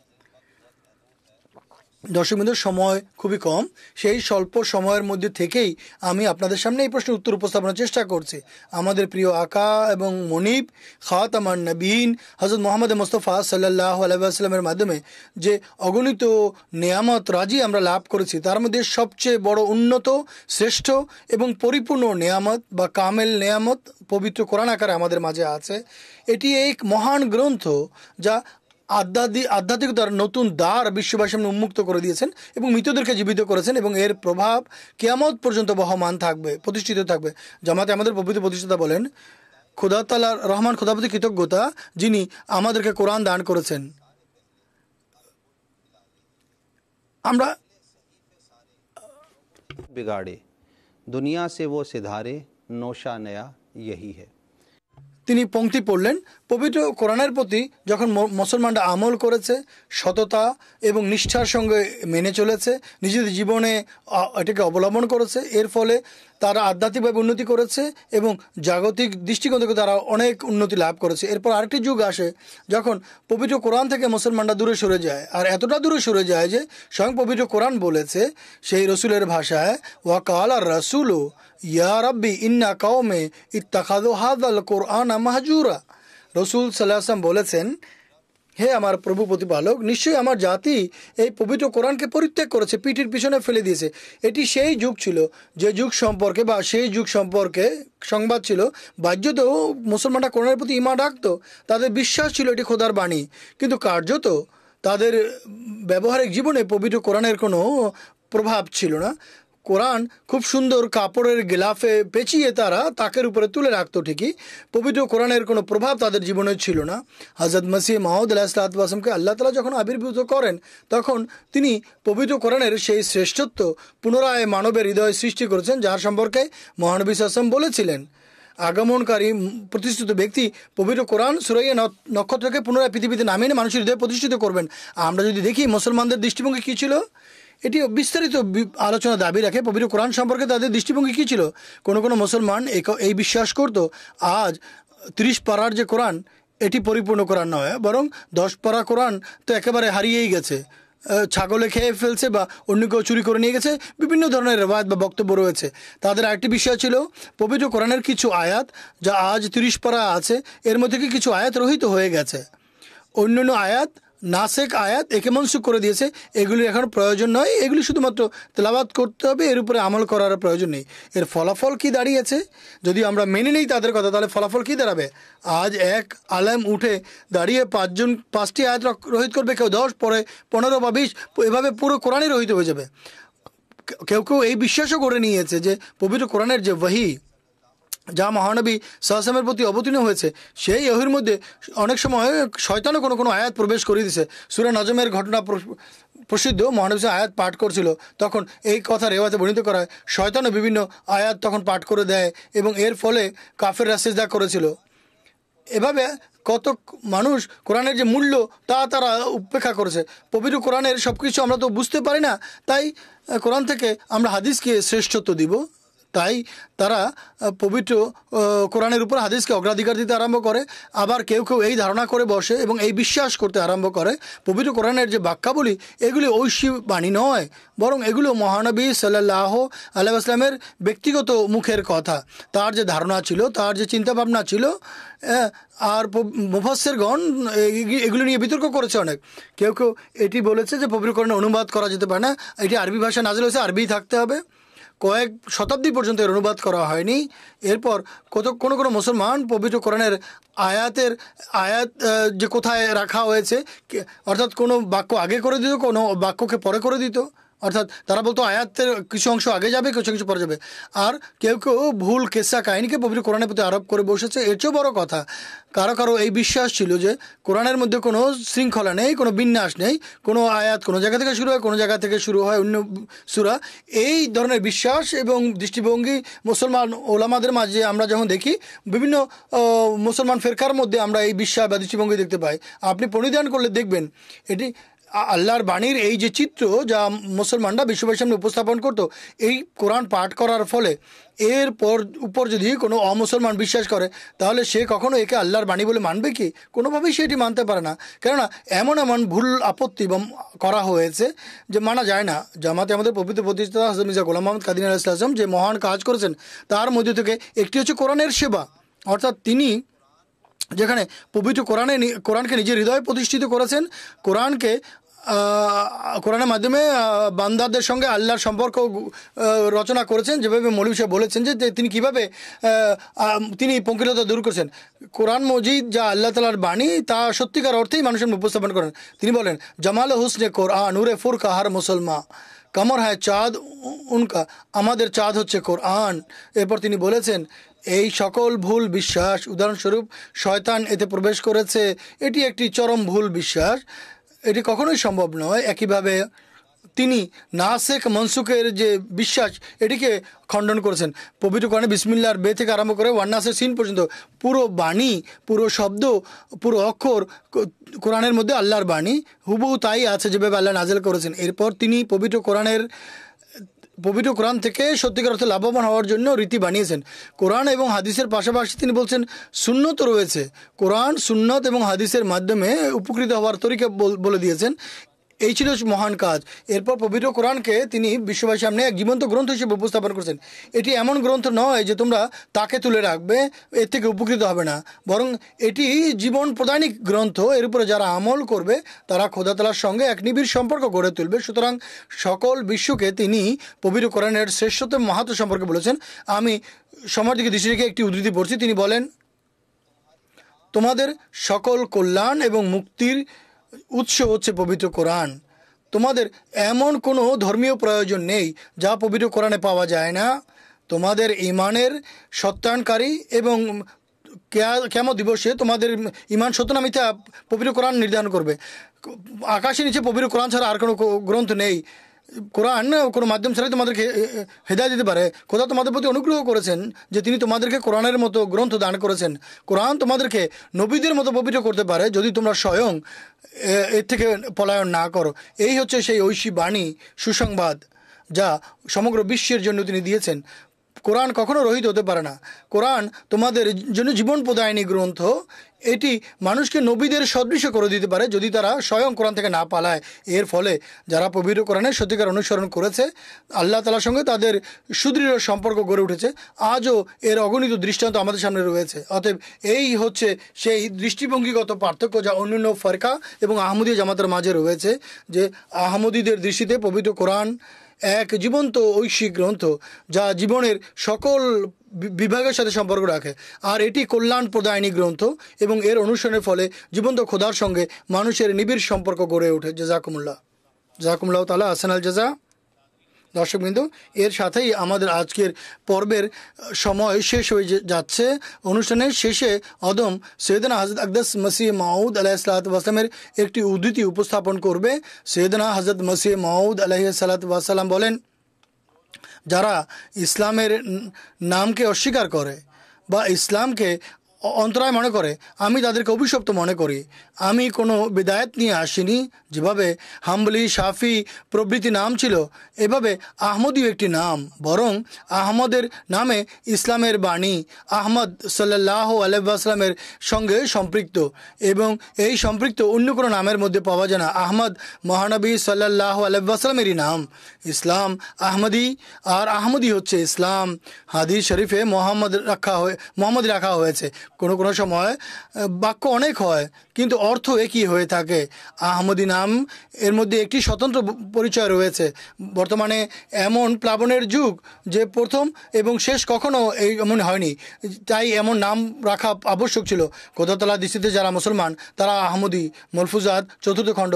দর্শকবৃন্দ, সময় খুবই কম, সেই স্বল্প সময়ের মধ্যে থেকেই আমি আপনাদের সামনে এই প্রশ্নের উত্তর উপস্থাপনের চেষ্টা করছি। আমাদের প্রিয় আকা এবং মনিব খাতামান নবীন হযরত মুহাম্মদ মুস্তাফা সাল্লাল্লাহু আলাইহি ওয়াসাল্লামের মাধ্যমে যে অগণিত নেয়ামত রাজি আমরা লাভ করেছি, তার মধ্যে সবচেয়ে বড়, উন্নত, শ্রেষ্ঠ এবং পরিপূর্ণ নেয়ামত বা কামেল নেয়ামত পবিত্র কোরআন আকারে আমাদের মাঝে আছে। এটি এক মহান গ্রন্থ যা আধ্যাত্মিকতার নতুন দ্বার বিশ্ববাসীর সামনে উন্মুক্ত করে দিয়েছেন এবং মৃতদেরকে জীবিত করেছেন এবং এর প্রভাব কিয়ামত পর্যন্ত বহমান থাকবে, প্রতিষ্ঠিত থাকবে। জামাতে আমাদের পবিত্র প্রতিষ্ঠাতা বলেন, খোদা তাআলা রহমান খোদাপতি কৃতজ্ঞতা যিনি আমাদেরকে কোরআন দান করেছেন। আমরা बिगाड़े दुनिया से वो सिधारे नौशा नया यही है। তিনি পংক্তি পড়লেন, পবিত্র কোরআনের প্রতি যখন মুসলমানরা আমল করেছে, সততা এবং নিষ্ঠার সঙ্গে মেনে চলেছে, নিজেদের জীবনে এটাকে অবলম্বন করেছে, এর ফলে তারা আধ্যাত্মিকভাবে উন্নতি করেছে এবং জাগতিক দৃষ্টিকোণ থেকে তারা অনেক উন্নতি লাভ করেছে। এরপর আরেকটি যুগ আসে যখন পবিত্র কোরআন থেকে মুসলমানরা দূরে সরে যায়, আর এতটা দূরে সরে যায় যে স্বয়ং পবিত্র কোরআন বলেছে সেই রসুলের ভাষায়, ওয়াকাল আর রাসুল ইয়া রাব্বি ইন্না কওমে ইত্তাখাযু হাযাল কোরআন মাহজুরা। রসুল সাল্লাল্লাহু আলাইহি ওয়াসাল্লাম বলেছেন, হে আমার প্রভু প্রতিপালক, নিশ্চয়ই আমার জাতি এই পবিত্র কোরআনকে পরিত্যাগ করেছে, পিঠির পিছনে ফেলে দিয়েছে। এটি সেই যুগ ছিল যে যুগ সম্পর্কে বা সেই যুগ সম্পর্কে সংবাদ ছিল বাহ্যত মুসলমানরা কোরআনের প্রতি ঈমান রাখত, তাদের বিশ্বাস ছিল এটি খোদার বাণী, কিন্তু কার্যত তাদের ব্যবহারিক জীবনে পবিত্র কোরআনের কোনো প্রভাব ছিল না। কোরআন খুব সুন্দর কাপড়ের গিলাফে পেঁচিয়ে তারা তাকের উপরে তুলে রাখতো ঠিকই, পবিত্র কোরআনের কোনো প্রভাব তাদের জীবনে ছিল না। হযরত মসিহ মাউদ আলাইহিসসালামকে আল্লাহ তাআলা যখন আবির্ভূত করেন, তখন তিনি পবিত্র কোরআনের সেই শ্রেষ্ঠত্ব পুনরায় মানবের হৃদয়ে সৃষ্টি করেছেন, যার সম্পর্কে মহানবী সাল্লাল্লাহু আলাইহি ওয়াসাল্লাম বলেছিলেন, আগমনকারী প্রতিষ্ঠিত ব্যক্তি পবিত্র কোরআন সূরা নক্ষত্রকে পুনরায় পৃথিবীতে নামিয়ে এনে মানুষের হৃদয়ে প্রতিষ্ঠিত করবেন। আমরা যদি দেখি মুসলমানদের দৃষ্টিভঙ্গি কী ছিল, এটি বিস্তারিত আলোচনা দাবি রাখে। পবিত্র কোরআন সম্পর্কে তাদের দৃষ্টিভঙ্গি কী ছিল? কোনো মুসলমান এই বিশ্বাস করত আজ 30 পারার যে কোরআন এটি পরিপূর্ণ কোরআন নয়, বরং 10 পারা কোরআন তো একেবারে হারিয়েই গেছে, ছাগলে খেয়ে ফেলছে বা অন্য কেউ চুরি করে নিয়ে গেছে, বিভিন্ন ধরনের রেওয়ায়াত বা বক্তব্য রয়েছে। তাদের আরেকটি বিষয় ছিল পবিত্র কোরআনের কিছু আয়াত যা আজ 30 পারা আছে, এর মধ্যে কিছু আয়াত রহিত হয়ে গেছে, অন্যান্য আয়াত নাসেক আয়াত একে মনসুখ করে দিয়েছে, এগুলি এখন প্রয়োজন নয়, এগুলি শুধুমাত্র তেলাওয়াত করতে হবে, এর উপরে আমল করার প্রয়োজন নেই। এর ফলাফল কি দাঁড়িয়েছে? যদি আমরা মেনে নিই তাদের কথা, তাহলে ফলাফল কি দাঁড়াবে? আজ এক আলেম উঠে দাঁড়িয়ে 5টি আয়াত রহিত করবে, কেউ 10, পরে 15 বা 20, এভাবে পুরো কোরআনই রহিত হয়ে যাবে। কেউ কেউ এই বিশ্বাসও করে নিয়েছে যে পবিত্র কোরআনের যে ওয়াহি যা মহানবী সাল্লাল্লাহু আলাইহি ওয়াসাল্লামের প্রতি অবতীর্ণ হয়েছে, সেই ওহীর মধ্যে অনেক সময় শয়তানও কোনো আয়াত প্রবেশ করে দিয়েছে। সূরা নজমের ঘটনা প্রসিদ্ধ, মহানবী আয়াত পাঠ করছিল, তখন এই কথা রেওয়াতে বর্ণিত করা হয়, শয়তানও বিভিন্ন আয়াত তখন পাঠ করে দেয় এবং এর ফলে কাফেররা সিজদা করেছিল। এভাবে কত মানুষ কোরআনের যে মূল্য তারা উপেক্ষা করেছে। পবিত্র কোরআনের সব কিছু আমরা তো বুঝতে পারি না, তাই কোরআন থেকে আমরা হাদিসকে শ্রেষ্ঠত্ব দিব, তাই তারা পবিত্র কোরআনের উপর হাদিসকে অগ্রাধিকার দিতে আরম্ভ করে। আবার কেউ কেউ এই ধারণা করে বসে এবং এই বিশ্বাস করতে আরম্ভ করে পবিত্র কোরআনের যে বাক্যাবলী এগুলি ঐশী বাণী নয়, বরং এগুলো মহানবী সাল্লাল্লাহু আলাইহি ওয়াসাল্লামের ব্যক্তিগত মুখের কথা, তার যে ধারণা ছিল, তার যে চিন্তাভাবনা ছিল। আর মুফাসসিরগণ এগুলো নিয়ে বিতর্ক করেছে অনেক। কেউ কেউ এটি বলেছে যে পবিত্র কোরআনের অনুবাদ করা যেতে পারে না, এটি আরবি ভাষা নাযিল হয়েছে, আরবি থাকতে হবে। কয়েক শতাব্দী পর্যন্ত এর অনুবাদ করা হয়নি। এরপর কোনো মুসলমান পবিত্র কোরআনের আয়াত যে কোথায় রাখা হয়েছে, অর্থাৎ কোনো বাক্য আগে করে দিত, কোনো বাক্যকে পরে করে দিত, অর্থাৎ তারা বলতো আয়াতের কিছু অংশ আগে যাবে, কিছু কিছু পরে যাবে। আর কেউ কেউ ভুল কেসা কাহিনীকে পবিত্র কোরআনের প্রতি আরোপ করে বসেছে। এর চেয়েও বড় কথা, কারো কারো এই বিশ্বাস ছিল যে কোরআনের মধ্যে কোনো শৃঙ্খলা নেই, কোনো বিন্যাস নেই, কোনো আয়াত কোনো জায়গা থেকে শুরু হয়, কোনো জায়গা থেকে শুরু হয় অন্য সূরা। এই ধরনের বিশ্বাস এবং দৃষ্টিভঙ্গি মুসলমান ওলামাদের মাঝে আমরা যখন দেখি, বিভিন্ন মুসলমান ফেরকার মধ্যে আমরা এই বিশ্বাস বা দৃষ্টিভঙ্গি দেখতে পাই। আপনি পরিধান করলে দেখবেন এটি আল্লাহর বাণীর এই যে চিত্র যা মুসলমানরা বিশ্ববাসীর সামনে উপস্থাপন করতো, এই কোরআন পাঠ করার ফলে এর উপর যদি কোনো অমুসলমান বিশ্বাস করে, তাহলে সে কখনো একে আল্লাহর বাণী বলে মানবে কি? কোনোভাবেই সে এটি মানতে পারে না। কেননা এমন এমন ভুল আপত্তি করা হয়েছে যে মানা যায় না। জামাতে আমাদের পবিত্র প্রতিষ্ঠাতা হযরত মির্জা গোলাম মোহাম্মদ কাদির আলাইহিস সালাম যে মহান কাজ করেছেন, তার মধ্যে থেকে একটি হচ্ছে কোরআনের সেবা। অর্থাৎ তিনি যেখানে পবিত্র কোরআনকে নিজের হৃদয়ে প্রতিষ্ঠিত করেছেন, কোরআনের মাধ্যমে বান্দাদের সঙ্গে আল্লাহর সম্পর্ক রচনা করেছেন, যেভাবে মৌলভী সাহেব বলেছেন যে তিনি কীভাবে তিনি পঙ্কিলতা দূর করেছেন। কোরআন মজিদ যা আল্লাহ তাআলার বাণী, তা সত্যিকার অর্থেই মানুষের উপস্থাপন করেন। তিনি বলেন, জামাল হুসনে কোরআন নূরে ফুরকা হার মুসলমান, কামর হয় চাঁদ উনকা, আমাদের চাঁদ হচ্ছে কোরআন। এরপর তিনি বলেছেন, এই সকল ভুল বিশ্বাস, উদাহরণস্বরূপ শয়তান এতে প্রবেশ করেছে, এটি একটি চরম ভুল বিশ্বাস, এটি কখনোই সম্ভব নয়। একইভাবে তিনি নাসেক মনসুখের যে বিশ্বাস, এটিকে খণ্ডন করেছেন। পবিত্র কোরআনে বিসমিল্লাহর বে থেকে আরম্ভ করে ওয়ান্নাসের সিন পর্যন্ত পুরো বাণী, পুরো শব্দ, পুরো অক্ষর কোরআনের মধ্যে আল্লাহর বাণী হুবহু তাই আছে যেভাবে আল্লাহ নাজেল করেছেন। এরপর তিনি পবিত্র কোরআন থেকে সত্যিকার অর্থে লাভবান হওয়ার জন্য রীতি বানিয়েছেন। কোরআন এবং হাদিসের পাশাপাশি তিনি বলছেন সুন্নত রয়েছে, কোরআন সুন্নত এবং হাদিসের মাধ্যমে উপকৃত হওয়ার তরিকা বলে দিয়েছেন। এই ছিল মহান কাজ। এরপর পবিত্র কোরআনকে তিনি বিশ্ববাসীর সামনে এক জীবন্ত গ্রন্থ হিসেবে উপস্থাপন করেছেন। এটি এমন গ্রন্থ নয় যে তোমরা তাকে তুলে রাখবে, এর থেকে উপকৃত হবে না, বরং এটি জীবন প্রদায়ী গ্রন্থ। এর উপরে যারা আমল করবে তারা খোদা তাআলার সঙ্গে এক নিবিড় সম্পর্ক গড়ে তুলবে। সুতরাং সকল বিশ্বকে তিনি পবিত্র কোরআনের শ্রেষ্ঠত্ব মাহাত্ম্য সম্পর্কে বলেছেন। আমি সময়ের দিকে দৃষ্টি রেখে একটি উদ্ধৃতি পড়ছি। তিনি বলেন, তোমাদের সকল কল্যাণ এবং মুক্তির উৎস হচ্ছে পবিত্র কোরআন। তোমাদের এমন কোনো ধর্মীয় প্রয়োজন নেই যা পবিত্র কোরআনে পাওয়া যায় না। তোমাদের ঈমানের সত্যায়নকারী এবং কিয়ামত দিবসে তোমাদের ঈমান সত্য না মিথ্যা পবিত্র কোরআন নির্ধারণ করবে। আকাশের নিচে পবিত্র কোরআন ছাড়া আর কোনো গ্রন্থ নেই। কোরআন কোনো মাধ্যম ছাড়াই তোমাদেরকে হেদায়েত দিতে পারে। খোদা তোমাদের প্রতি অনুগ্রহ করেছেন যে তিনি তোমাদেরকে কোরআনের মতো গ্রন্থ দান করেছেন। কোরআন তোমাদেরকে নবীদের মতো পবিত্র করতে পারে যদি তোমরা স্বয়ং এর থেকে পলায়ন না করো। এই হচ্ছে সেই ঐশী বাণী, সুসংবাদ যা সমগ্র বিশ্বের জন্য তিনি দিয়েছেন। কোরআন কখনো রহিত হতে পারে না। কোরআন তোমাদের জন্য জীবন প্রদায়নী গ্রন্থ। এটি মানুষকে নবীদের সদৃশ করে দিতে পারে যদি তারা স্বয়ং কোরআন থেকে না পালায়। এর ফলে যারা পবিত্র কোরআনের সত্যিকার অনুসরণ করেছে, আল্লাহ তাআলার সঙ্গে তাদের সুদৃঢ় সম্পর্ক গড়ে উঠেছে। আজও এর অগণিত দৃষ্টান্ত আমাদের সামনে রয়েছে। অতএব এই হচ্ছে সেই দৃষ্টিভঙ্গিগত পার্থক্য যা অন্যান্য ফরকা এবং আহমদীয় জামাতের মাঝে রয়েছে, যে আহমদীদের দৃষ্টিতে পবিত্র কোরআন এক জীবন্ত ঐশিক গ্রন্থ যা জীবনের সকল বিভাগের সাথে সম্পর্ক রাখে, আর এটি কল্যাণ প্রদায়নী গ্রন্থ এবং এর অনুসরণের ফলে জীবন্ত খোদার সঙ্গে মানুষের নিবিড় সম্পর্ক গড়ে ওঠে। জাযাকুমুল্লাহ তাআলা আহসানাল জাযা। দর্শকবৃন্দ, এর সাথেই আমাদের আজকের পর্বের সময় শেষ হয়ে যাচ্ছে। অনুষ্ঠানের শেষে অদম সৈয়দনা হযরত আকদাস মসিহ মাউদ আলাইহিসসালাতু ওয়াসসালামের একটি উদ্ধৃতি উপস্থাপন করবে। সৈয়দনা হযরত মসিহ মাউদ আলাইহিসসালাতু ওয়াসসালাম বলেন, যারা ইসলামের নামকে অস্বীকার করে বা ইসলামকে অন্তরায় মনে করে, আমি তাদেরকে অভিশপ্ত মনে করি। আমি কোনো বিদায়ত নিয়ে আসিনি। যেভাবে হাম্বলি, শাফি প্রভৃতি নাম ছিল, এভাবে আহমদীও একটি নাম, বরং আহমদের নামে ইসলামের বাণী আহমদ সাল্লাল্লাহু আলাইহি ওয়াসাল্লামের সঙ্গে সম্পৃক্ত এবং এই সম্পৃক্ত অন্য কোনো নামের মধ্যে পাওয়া যায় না। আহমদ মহানবী সাল্লাল্লাহু আলাইহি ওয়াসাল্লামেরই নাম। ইসলাম আহমদী আর আহমদী হচ্ছে ইসলাম। হাদিস শরীফে মোহাম্মদ রাখা হয়েছে। কোনো কোনো সময় বাক্য অনেক হয় কিন্তু অর্থ একই হয়ে থাকে। আহমদী নাম এর মধ্যে একটি স্বতন্ত্র পরিচয় রয়েছে। বর্তমানে এমন প্লাবনের যুগ যে প্রথম এবং শেষ কখনো এমন হয়নি, তাই এমন নাম রাখা আবশ্যক ছিল। খোদা তাআলার দৃষ্টিতে যারা মুসলমান তারা আহমদী। মলফুজাত 4th খণ্ড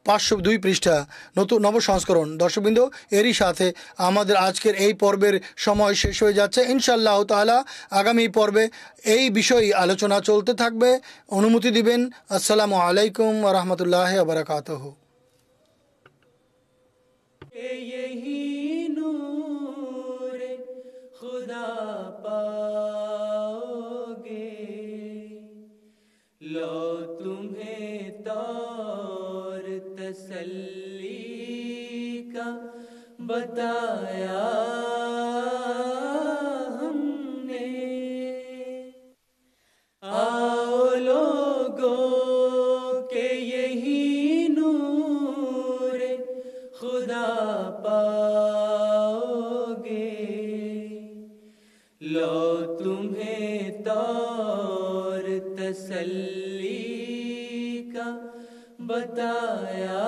502 পৃষ্ঠা, নতুন নব সংস্করণ। দর্শকবৃন্দ, এরই সাথে আমাদের আজকের এই পর্বের সময় শেষ হয়ে যাচ্ছে। ইনশাআল্লাহ তাআলা আগামী পর্বে এই বিষয়ে আলোচনা চলতে থাকবে। অনুমতি দিবেন। আসসালামু আলাইকুম ওয়া রাহমাতুল্লাহি ওয়া বারাকাতুহু। यही नूर खुदा पाओगे, लो तुम्हें तौर तसल्ली का बताया हमने। आओ लोगों के यही नूर खुदा पाओगे, लो तुम्हें तौर तसल्ली का बताया